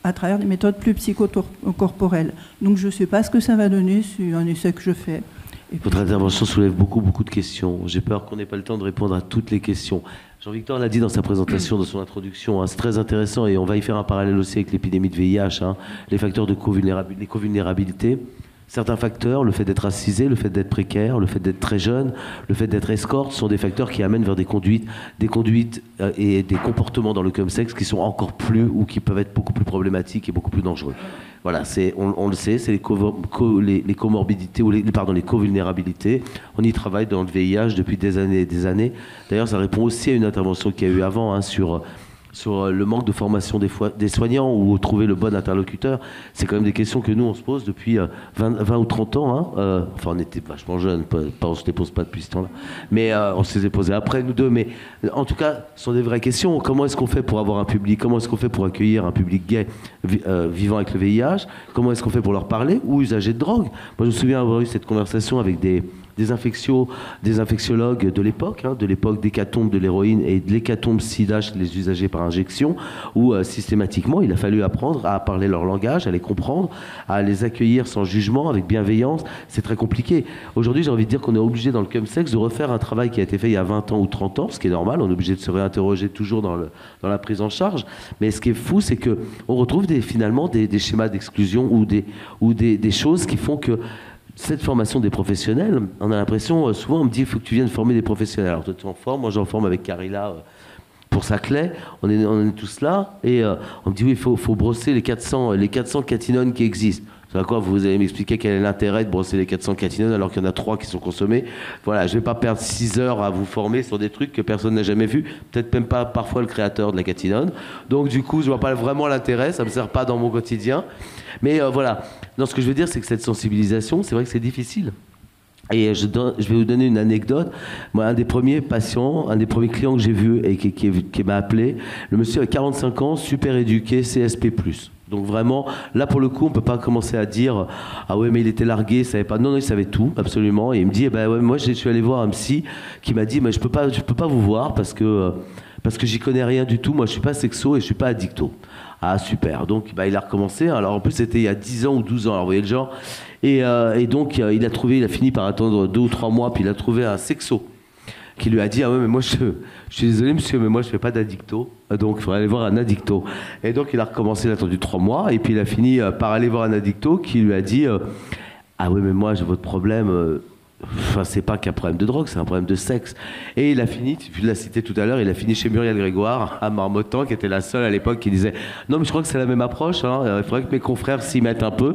à travers des méthodes plus psychocorporelles. Donc je ne sais pas ce que ça va donner, c'est un essai que je fais. Votre intervention soulève beaucoup de questions. J'ai peur qu'on n'ait pas le temps de répondre à toutes les questions. Jean-Victor l'a dit dans sa présentation, dans son introduction, hein, c'est très intéressant et on va y faire un parallèle aussi avec l'épidémie de VIH, hein, les facteurs de covulnérabilité. Certains facteurs, le fait d'être racisé, le fait d'être précaire, le fait d'être très jeune, le fait d'être escorte, sont des facteurs qui amènent vers des conduites et des comportements dans le chemsex qui sont encore plus, ou qui peuvent être beaucoup plus problématiques et beaucoup plus dangereux. Voilà, on le sait, c'est les comorbidités, ou les covulnérabilités. On y travaille dans le VIH depuis des années et des années. D'ailleurs, ça répond aussi à une intervention qu'il y a eu avant, hein, sur le manque de formation des soignants ou trouver le bon interlocuteur. C'est quand même des questions que nous, on se pose depuis 20 ou 30 ans. Hein. Enfin, on était vachement jeunes, on ne se les pose pas depuis ce temps-là. Mais on se les a posées après, nous deux. Mais en tout cas, ce sont des vraies questions. Comment est-ce qu'on fait pour avoir un public? Comment est-ce qu'on fait pour accueillir un public gay vivant avec le VIH? Comment est-ce qu'on fait pour leur parler? Ou usager de drogue? Moi, je me souviens avoir eu cette conversation avec des infectiologues de l'époque, hein, de l'époque d'hécatombe de l'héroïne et de l'hécatombe sida chez les usagers par injection, où systématiquement il a fallu apprendre à parler leur langage, à les comprendre, à les accueillir sans jugement, avec bienveillance. C'est très compliqué. Aujourd'hui, j'ai envie de dire qu'on est obligé dans le chemsex de refaire un travail qui a été fait il y a 20 ans ou 30 ans, ce qui est normal, on est obligé de se réinterroger toujours dans la prise en charge. Mais ce qui est fou, c'est qu'on retrouve finalement des schémas d'exclusion ou des choses qui font que cette formation des professionnels, on a l'impression, souvent on me dit il faut que tu viennes former des professionnels. Alors toi tu en formes, moi j'en forme avec Carilla pour Saclay, on est tous là, et on me dit oui il faut brosser les 400 catinones qui existent. D'accord, vous allez m'expliquer quel est l'intérêt de brosser les 400 catinones alors qu'il y en a 3 qui sont consommés. Voilà, je ne vais pas perdre 6 heures à vous former sur des trucs que personne n'a jamais vus, peut-être même pas parfois le créateur de la catinone. Donc du coup, je ne vois pas vraiment l'intérêt, ça ne me sert pas dans mon quotidien. Mais voilà, non, ce que je veux dire, c'est que cette sensibilisation, c'est vrai que c'est difficile. Et je vais vous donner une anecdote. Moi, un des premiers patients, un des premiers clients que j'ai vu et qui m'a appelé, le monsieur a 45 ans, super éduqué, CSP+. Donc vraiment, là pour le coup, on ne peut pas commencer à dire « Ah ouais, mais il était largué, il savait pas. » Non, il savait tout, absolument. Et il me dit ouais, moi, je suis allé voir un psy qui m'a dit « Mais je peux pas vous voir parce que j'y connais rien du tout. Moi, je suis pas sexo et je suis pas addicto. » Ah, super. Donc, il a recommencé. Alors, en plus, c'était il y a 10 ans ou 12 ans. Alors, vous voyez le genre. Et donc, il a fini par attendre 2 ou 3 mois, puis il a trouvé un sexo qui lui a dit « Ah ouais, mais moi, je suis désolé, monsieur, mais moi, je fais pas d'addicto. Donc, il faudrait aller voir un addicto. » Et donc, il a recommencé, il a attendu 3 mois, et puis il a fini par aller voir un addicto qui lui a dit « Ah ouais, mais moi, j'ai votre problème... Enfin, c'est pas qu'un problème de drogue, c'est un problème de sexe. » Et il a fini, tu l'as cité tout à l'heure, il a fini chez Muriel Grégoire, à Marmottan, qui était la seule à l'époque qui disait « Non, mais je crois que c'est la même approche, hein. Il faudrait que mes confrères s'y mettent un peu. »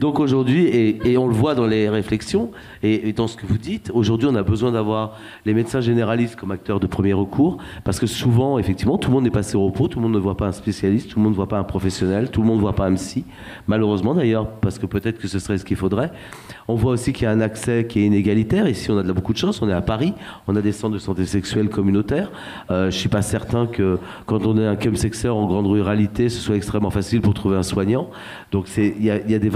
Donc aujourd'hui, et on le voit dans les réflexions, et dans ce que vous dites, aujourd'hui on a besoin d'avoir les médecins généralistes comme acteurs de premier recours, parce que souvent, effectivement, tout le monde n'est pas séropo, tout le monde ne voit pas un spécialiste, tout le monde ne voit pas un professionnel, tout le monde ne voit pas un psy, malheureusement d'ailleurs, parce que peut-être que ce serait ce qu'il faudrait. On voit aussi qu'il y a un accès qui est inégalitaire. Ici, on a beaucoup de chance. On est à Paris. On a des centres de santé sexuelle communautaires. Je ne suis pas certain que quand on est un chemsexeur en grande ruralité, ce soit extrêmement facile pour trouver un soignant. Donc, il y a des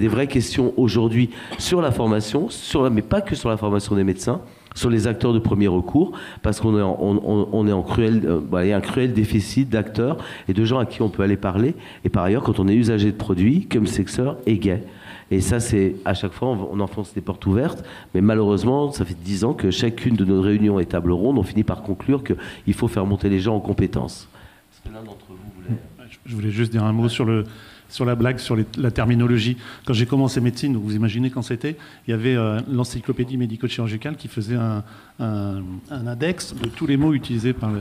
vraies questions aujourd'hui sur la formation, mais pas que sur la formation des médecins, sur les acteurs de premier recours, parce qu'on est en cruel, il y a un cruel déficit d'acteurs et de gens à qui on peut aller parler. Et par ailleurs, quand on est usager de produits, chemsexeur est gay. Et ça, c'est à chaque fois, on enfonce des portes ouvertes. Mais malheureusement, ça fait 10 ans que chacune de nos réunions et tables rondes, on finit par conclure qu'il faut faire monter les gens en compétences. Est-ce que l'un d'entre vous voulait... Je voulais juste dire un mot sur la blague, sur la terminologie. Quand j'ai commencé médecine, donc vous imaginez quand c'était, il y avait l'encyclopédie médico-chirurgicale qui faisait un index de tous les mots utilisés par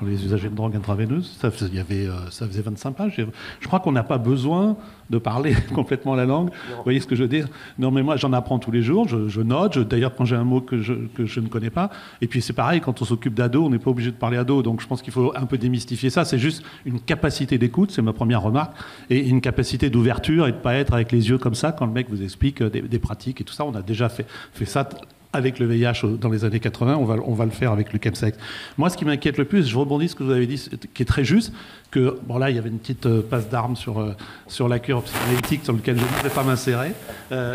les usagers de drogue intraveineuse. Ça faisait 25 pages. Je crois qu'on n'a pas besoin de parler complètement la langue. Vous voyez ce que je veux dire? Non, mais moi, j'en apprends tous les jours. Je note. D'ailleurs, quand j'ai un mot que je ne connais pas. Et puis, c'est pareil, quand on s'occupe d'ados, on n'est pas obligé de parler ados. Donc, je pense qu'il faut un peu démystifier ça. C'est juste une capacité d'écoute, c'est ma première remarque, et une capacité d'ouverture et de ne pas être avec les yeux comme ça quand le mec vous explique des pratiques et tout ça. On a déjà fait ça avec le VIH dans les années 80, on va le faire avec le chemsex. Moi, ce qui m'inquiète le plus, je rebondis sur ce que vous avez dit, qui est très juste, que, bon là, il y avait une petite passe d'armes sur la cure psychanalytique sur laquelle je ne voudrais pas m'insérer,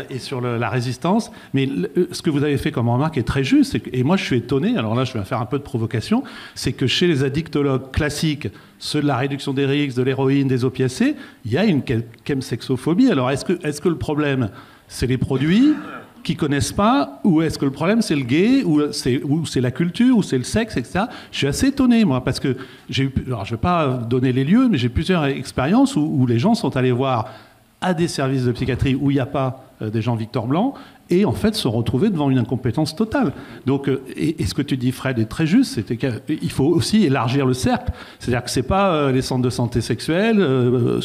et sur la résistance, mais ce que vous avez fait comme remarque est très juste, et moi je suis étonné, alors là je vais faire un peu de provocation, c'est que chez les addictologues classiques, ceux de la réduction des risques, de l'héroïne, des opiacés, il y a une chemsexophobie. Alors est-ce que le problème, c'est les produits qui connaissent pas, ou est-ce que le problème c'est le gay, ou c'est la culture, ou c'est le sexe, etc. Je suis assez étonné, moi, parce que alors je vais pas donner les lieux, mais j'ai plusieurs expériences où les gens sont allés voir à des services de psychiatrie où il n'y a pas des gens Victor Blanc, et en fait se retrouver devant une incompétence totale. Donc, et ce que tu dis, Fred, est très juste, c'était qu'il faut aussi élargir le cercle. C'est-à-dire que c'est pas les centres de santé sexuelle,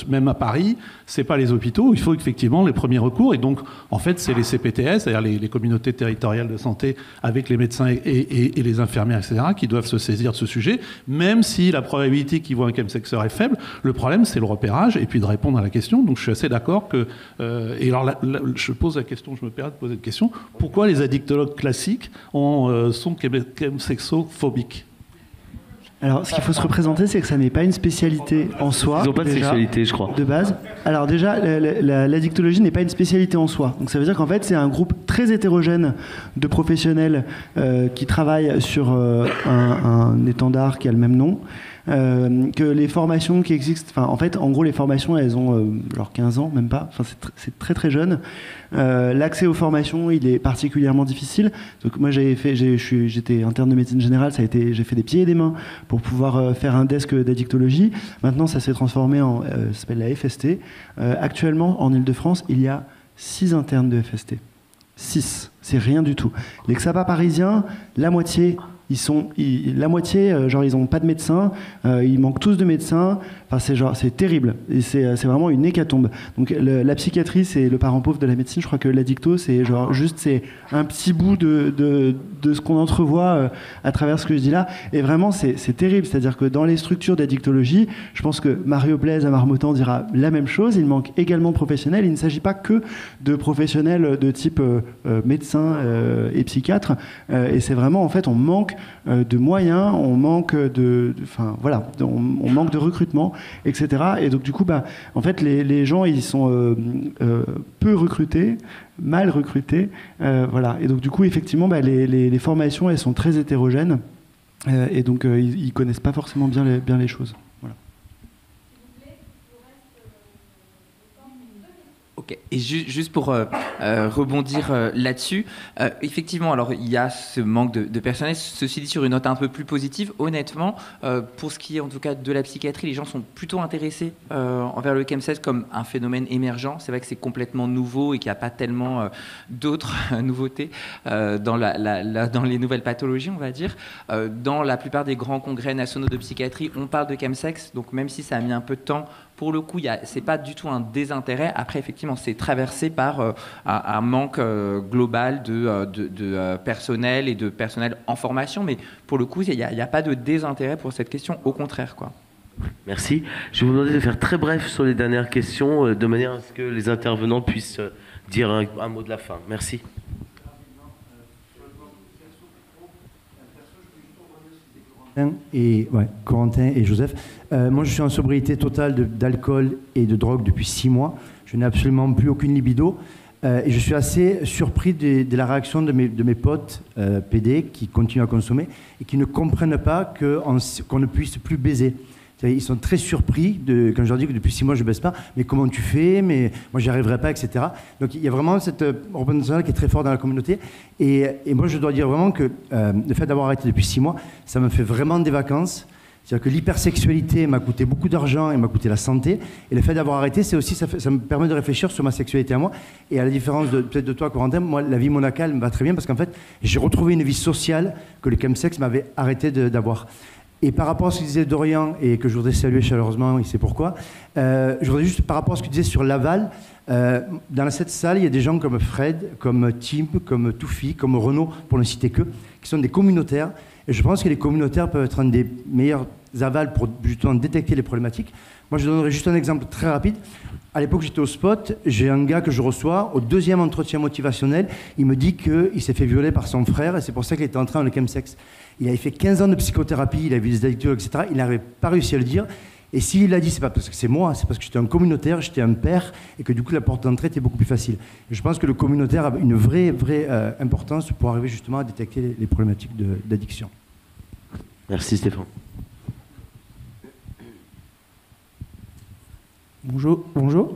même à Paris, c'est pas les hôpitaux, il faut effectivement les premiers recours, et donc en fait c'est les CPTS, c'est-à-dire les communautés territoriales de santé avec les médecins et les infirmières, etc., qui doivent se saisir de ce sujet, même si la probabilité qu'ils voient un chemsexeur est faible. Le problème, c'est le repérage, et puis de répondre à la question. Donc je suis assez d'accord que... et alors je pose la question, je me permets de poser une question, pourquoi les addictologues classiques sont chemsexophobiques? Alors, ce qu'il faut se représenter, c'est que ça n'est pas une spécialité en soi. Ils n'ont pas de sexualité, je crois. De base. Alors déjà, l'addictologie n'est pas une spécialité en soi. Donc ça veut dire qu'en fait, c'est un groupe très hétérogène de professionnels qui travaillent sur un étendard qui a le même nom. Que les formations qui existent, en fait, en gros, les formations, elles ont genre 15 ans, même pas. Enfin, c'est très très jeune. L'accès aux formations, il est particulièrement difficile. Donc moi, j'étais interne de médecine générale, j'ai fait des pieds et des mains pour pouvoir faire un desk d'addictologie. Maintenant, ça s'est transformé ça s'appelle la FST. Actuellement, en Ile-de-France, il y a 6 internes de FST. 6, c'est rien du tout. Les XAPA parisiens, la moitié la moitié, genre ils n'ont pas de médecin, ils manquent tous de médecins. Enfin, c'est terrible. Et c'est vraiment une hécatombe. Donc la psychiatrie, c'est le parent pauvre de la médecine. Je crois que l'addicto, c'est c'est un petit bout de ce qu'on entrevoit à travers ce que je dis là. Et vraiment, c'est terrible. C'est-à-dire que dans les structures d'addictologie, je pense que Mario Blaise à Marmottan dira la même chose. Il manque également de professionnels. Il ne s'agit pas que de professionnels de type médecin et psychiatre. Et c'est vraiment, en fait, on manque de moyens, on manque on manque de recrutement, etc. Et donc du coup, en fait, les gens, ils sont peu recrutés, mal recrutés, voilà. Et donc du coup, effectivement, les formations, elles sont très hétérogènes, et donc ils connaissent pas forcément bien les choses. Voilà. Ok, et juste pour rebondir là-dessus, effectivement, alors il y a ce manque de personnel. Ceci dit, sur une note un peu plus positive, honnêtement, pour ce qui est en tout cas de la psychiatrie, les gens sont plutôt intéressés envers le chemsex comme un phénomène émergent. C'est vrai que c'est complètement nouveau et qu'il n'y a pas tellement d'autres nouveautés dans les nouvelles pathologies, on va dire. Dans la plupart des grands congrès nationaux de psychiatrie, on parle de chemsex, donc même si ça a mis un peu de temps, pour le coup, c'est pas du tout un désintérêt. Après, effectivement, c'est traversé par un manque global de personnel et de personnel en formation. Mais pour le coup, il n'y a pas de désintérêt pour cette question. Au contraire, quoi. Merci. Je vais vous demander de faire très bref sur les dernières questions, de manière à ce que les intervenants puissent dire un mot de la fin. Merci. Corentin et Joseph. Moi, je suis en sobriété totale d'alcool et de drogue depuis 6 mois. Je n'ai absolument plus aucune libido. Et je suis assez surpris de la réaction de mes potes PD qui continuent à consommer et qui ne comprennent pas qu'on ne puisse plus baiser. Ils sont très surpris quand je leur dis que depuis 6 mois je ne baisse pas, mais comment tu fais, mais moi j'y arriverai pas, etc. Donc il y a vraiment cette représentation qui est très forte dans la communauté. Et moi je dois dire vraiment que le fait d'avoir arrêté depuis 6 mois, ça me fait vraiment des vacances. C'est-à-dire que l'hypersexualité m'a coûté beaucoup d'argent et m'a coûté la santé. Et le fait d'avoir arrêté, c'est aussi, ça me permet de réfléchir sur ma sexualité à moi. Et à la différence peut-être de toi, Corentin, moi la vie monacale me va très bien parce qu'en fait j'ai retrouvé une vie sociale que le chemsex m'avait arrêté d'avoir. Et par rapport à ce que disait Dorian, et que je voudrais saluer chaleureusement, il sait pourquoi, je voudrais juste, par rapport à ce que tu disais sur Laval, dans cette salle, il y a des gens comme Fred, comme Tim, comme Toufi, comme Renaud, pour ne citer que, qui sont des communautaires. Et je pense que les communautaires peuvent être un des meilleurs avals pour justement détecter les problématiques. Moi, je donnerai juste un exemple très rapide. À l'époque, j'étais au spot, j'ai un gars que je reçois, au 2e entretien motivationnel, il me dit qu'il s'est fait violer par son frère, et c'est pour ça qu'il était entré dans le chemsex. Il avait fait 15 ans de psychothérapie, il avait vu des addictions, etc. Il n'avait pas réussi à le dire. Et s'il a dit, c'est pas parce que c'est moi, c'est parce que j'étais un communautaire, j'étais un père, et que du coup la porte d'entrée était beaucoup plus facile. Et je pense que le communautaire a une vraie importance pour arriver justement à détecter les problématiques d'addiction. Merci Stéphane. Bonjour.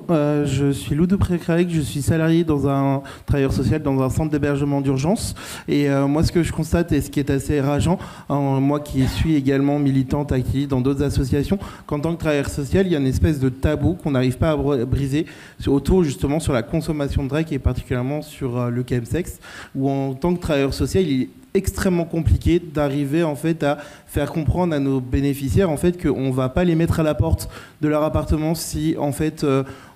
Je suis Loup de Précrec, je suis salarié dans un travailleur social dans un centre d'hébergement d'urgence. Et moi, ce que je constate et ce qui est assez rageant, moi qui suis également militante active dans d'autres associations, qu'en tant que travailleur social, il y a une espèce de tabou qu'on n'arrive pas à briser autour justement sur la consommation de drogue et particulièrement sur le chemsex, où en tant que travailleur social, il est extrêmement compliqué d'arriver en fait à faire comprendre à nos bénéficiaires en fait qu'on va pas les mettre à la porte de leur appartement si en fait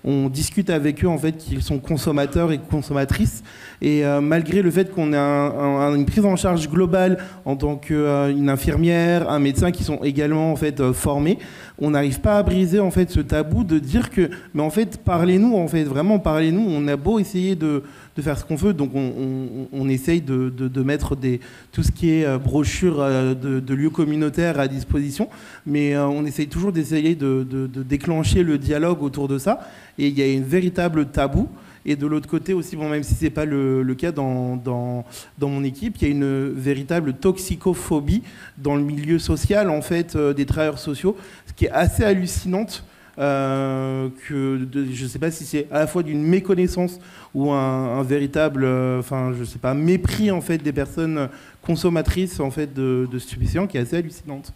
on discute avec eux en fait qu'ils sont consommateurs et consommatrices et malgré le fait qu'on ait une prise en charge globale en tant qu'une infirmière, un médecin qui sont également en fait formés, on n'arrive pas à briser en fait ce tabou de dire que mais en fait parlez-nous en fait vraiment parlez-nous, on a beau essayer de faire ce qu'on veut, donc on essaye de mettre tout ce qui est brochure de lieux communautaires à disposition, mais on essaye toujours d'essayer de déclencher le dialogue autour de ça, et il y a une véritable tabou. Et de l'autre côté aussi, bon, même si ce n'est pas le cas dans mon équipe, il y a une véritable toxicophobie dans le milieu social en fait, des travailleurs sociaux, ce qui est assez hallucinante. Je ne sais pas si c'est à la fois d'une méconnaissance ou un véritable mépris en fait, des personnes consommatrices en fait, de stupéfiants qui est assez hallucinante.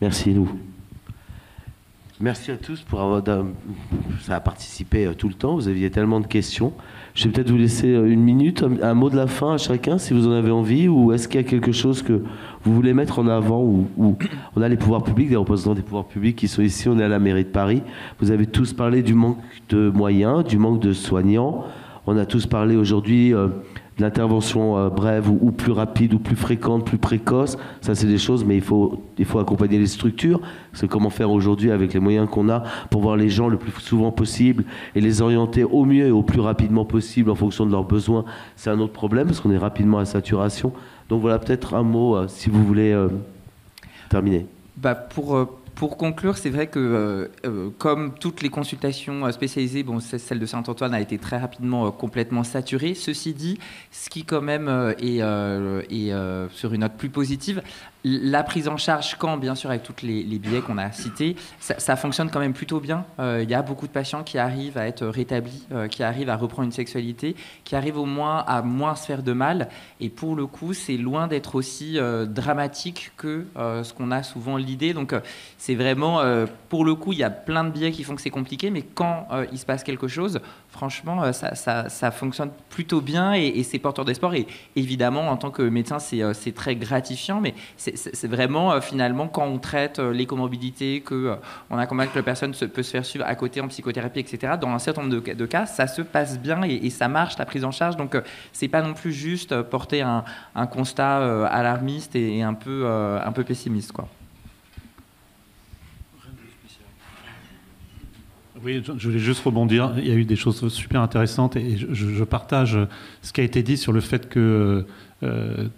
Merci Lou. Merci à tous pour avoir ça a participé tout le temps. Vous aviez tellement de questions. Je vais peut-être vous laisser une minute, un mot de la fin à chacun, si vous en avez envie, ou est-ce qu'il y a quelque chose que vous voulez mettre en avant, ou on a les pouvoirs publics, des représentants des pouvoirs publics qui sont ici, on est à la mairie de Paris. Vous avez tous parlé du manque de moyens, du manque de soignants. On a tous parlé aujourd'hui de l'intervention brève ou plus rapide ou plus fréquente, plus précoce. Ça, c'est des choses, mais il faut accompagner les structures. C'est comment faire aujourd'hui avec les moyens qu'on a pour voir les gens le plus souvent possible et les orienter au mieux et au plus rapidement possible en fonction de leurs besoins. C'est un autre problème parce qu'on est rapidement à saturation. Donc voilà, peut-être un mot si vous voulez terminer. Pour conclure, c'est vrai que comme toutes les consultations spécialisées, celle de Saint-Antoine a été très rapidement complètement saturée. Ceci dit, ce qui quand même est sur une note plus positive, la prise en charge, bien sûr avec tous les biais qu'on a cités, ça fonctionne quand même plutôt bien. Il y a beaucoup de patients qui arrivent à être rétablis, qui arrivent à reprendre une sexualité, qui arrivent au moins à moins se faire de mal. Et pour le coup, c'est loin d'être aussi dramatique que ce qu'on a souvent l'idée. Donc c'est vraiment, pour le coup, il y a plein de biais qui font que c'est compliqué, mais quand il se passe quelque chose, franchement, ça fonctionne plutôt bien et c'est porteur d'espoir. Et évidemment, en tant que médecin, c'est très gratifiant, mais c'est vraiment, finalement, quand on traite les comorbidités, qu'on accompagne que la personne peut se faire suivre à côté en psychothérapie, etc., dans un certain nombre de cas, ça se passe bien et ça marche, la prise en charge. Donc, c'est pas non plus juste porter un constat alarmiste et un peu pessimiste, quoi. Oui, je voulais juste rebondir. Il y a eu des choses super intéressantes et je partage ce qui a été dit sur le fait que,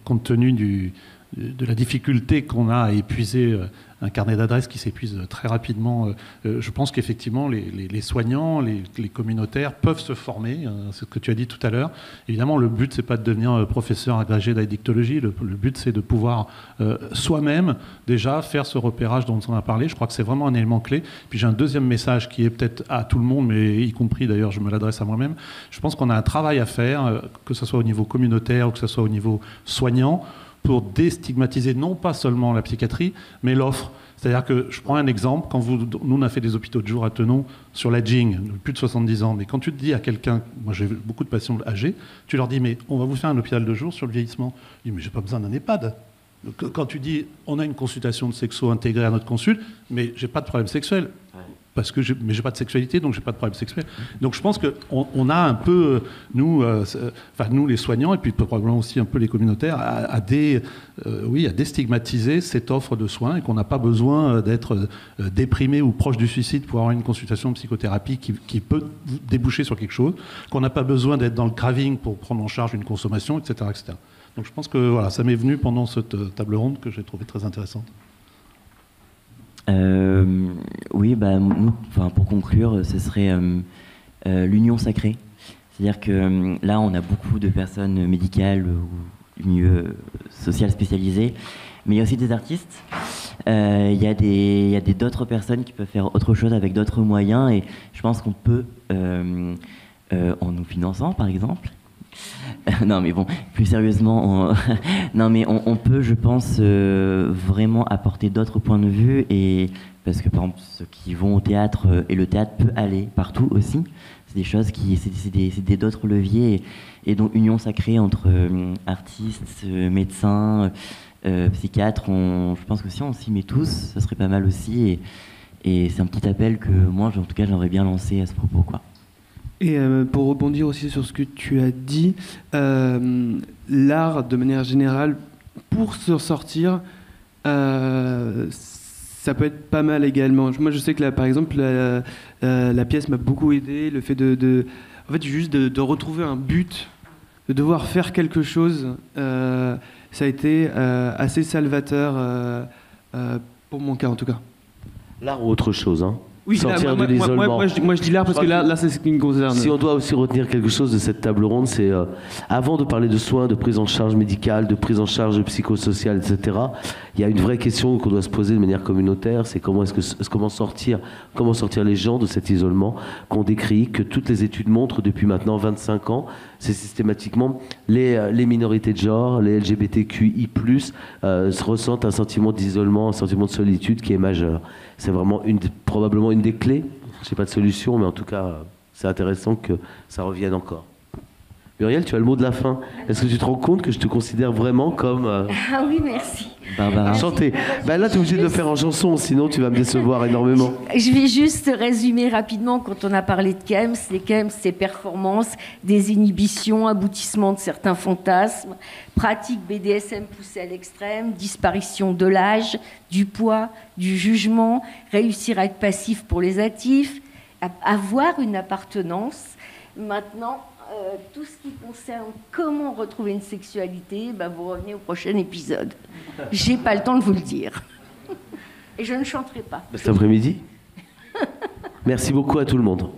compte tenu de la difficulté qu'on a à épuiser un carnet d'adresses qui s'épuise très rapidement, je pense qu'effectivement les soignants, les communautaires peuvent se former, c'est ce que tu as dit tout à l'heure. Évidemment, le but, c'est pas de devenir professeur agrégé d'addictologie, le but, c'est de pouvoir soi-même déjà faire ce repérage dont on a parlé. Je crois que c'est vraiment un élément clé. Puis j'ai un deuxième message qui est peut-être à tout le monde, mais y compris d'ailleurs, je me l'adresse à moi-même. Je pense qu'on a un travail à faire, que ce soit au niveau communautaire ou que ce soit au niveau soignant, pour déstigmatiser non pas seulement la psychiatrie, mais l'offre. C'est-à-dire que, je prends un exemple, nous on a fait des hôpitaux de jour à Thonon sur l'aging, plus de 70 ans, mais quand tu te dis à quelqu'un, moi j'ai beaucoup de patients âgés, tu leur dis, mais on va vous faire un hôpital de jour sur le vieillissement. Ils disent, mais j'ai pas besoin d'un EHPAD. Quand tu dis, on a une consultation de sexo intégrée à notre consulte, mais j'ai pas de problème sexuel. Parce que mais j'ai pas de sexualité, donc j'ai pas de problème sexuel. Donc je pense qu'on a un peu, nous les soignants, et puis probablement aussi un peu les communautaires, à déstigmatiser cette offre de soins, et qu'on n'a pas besoin d'être déprimé ou proche du suicide pour avoir une consultation de psychothérapie qui peut déboucher sur quelque chose, qu'on n'a pas besoin d'être dans le craving pour prendre en charge une consommation, etc., etc. Donc je pense que voilà, ça m'est venu pendant cette table ronde que j'ai trouvé très intéressante. Oui, nous, pour conclure, ce serait l'union sacrée. C'est-à-dire que là, on a beaucoup de personnes médicales ou du milieu social spécialisé, mais il y a aussi des artistes. Il y a d'autres personnes qui peuvent faire autre chose avec d'autres moyens, et je pense qu'on peut, en nous finançant, par exemple. Non mais bon, plus sérieusement, on peut, je pense, vraiment apporter d'autres points de vue, et parce que par exemple ceux qui vont au théâtre, et le théâtre peut aller partout aussi, c'est des choses c'est d'autres leviers, et donc union sacrée entre artistes, médecins, psychiatres, je pense que si on s'y met tous, ça serait pas mal aussi, et c'est un petit appel que moi en tout cas j'aimerais bien lancer à ce propos, quoi. Et pour rebondir aussi sur ce que tu as dit, l'art de manière générale, pour se sortir, ça peut être pas mal également. Moi je sais que là, par exemple, la pièce m'a beaucoup aidé, le fait en fait, juste de retrouver un but, de devoir faire quelque chose, ça a été assez salvateur pour mon cas en tout cas. L'art ou autre chose, hein. sortir de l'isolement. Moi, je dis l'art parce que là c'est ce qui me concerne. Si on doit aussi retenir quelque chose de cette table ronde, c'est avant de parler de soins, de prise en charge médicale, de prise en charge psychosociale, etc., il y a une vraie question qu'on doit se poser de manière communautaire, c'est comment sortir les gens de cet isolement qu'on décrit, que toutes les études montrent depuis maintenant 25 ans. C'est systématiquement les minorités de genre, les LGBTQI+, ressentent un sentiment d'isolement, un sentiment de solitude qui est majeur. C'est vraiment probablement une des clés. Je n'ai pas de solution, mais en tout cas, c'est intéressant que ça revienne encore. Muriel, tu as le mot de la fin. Est-ce que tu te rends compte que je te considère vraiment comme... Ah oui, merci. Barbara. Chanter. Là, tu es obligé de le faire en chanson, sinon tu vas me décevoir énormément. Je vais juste résumer rapidement, quand on a parlé de KEMS, les KEMS, c'est performance, désinhibition, aboutissement de certains fantasmes, pratique BDSM poussée à l'extrême, disparition de l'âge, du poids, du jugement, réussir à être passif pour les actifs, avoir une appartenance. Maintenant, tout ce qui concerne comment retrouver une sexualité, vous revenez au prochain épisode. J'ai pas le temps de vous le dire. Et je ne chanterai pas. Cet après-midi. Merci beaucoup à tout le monde.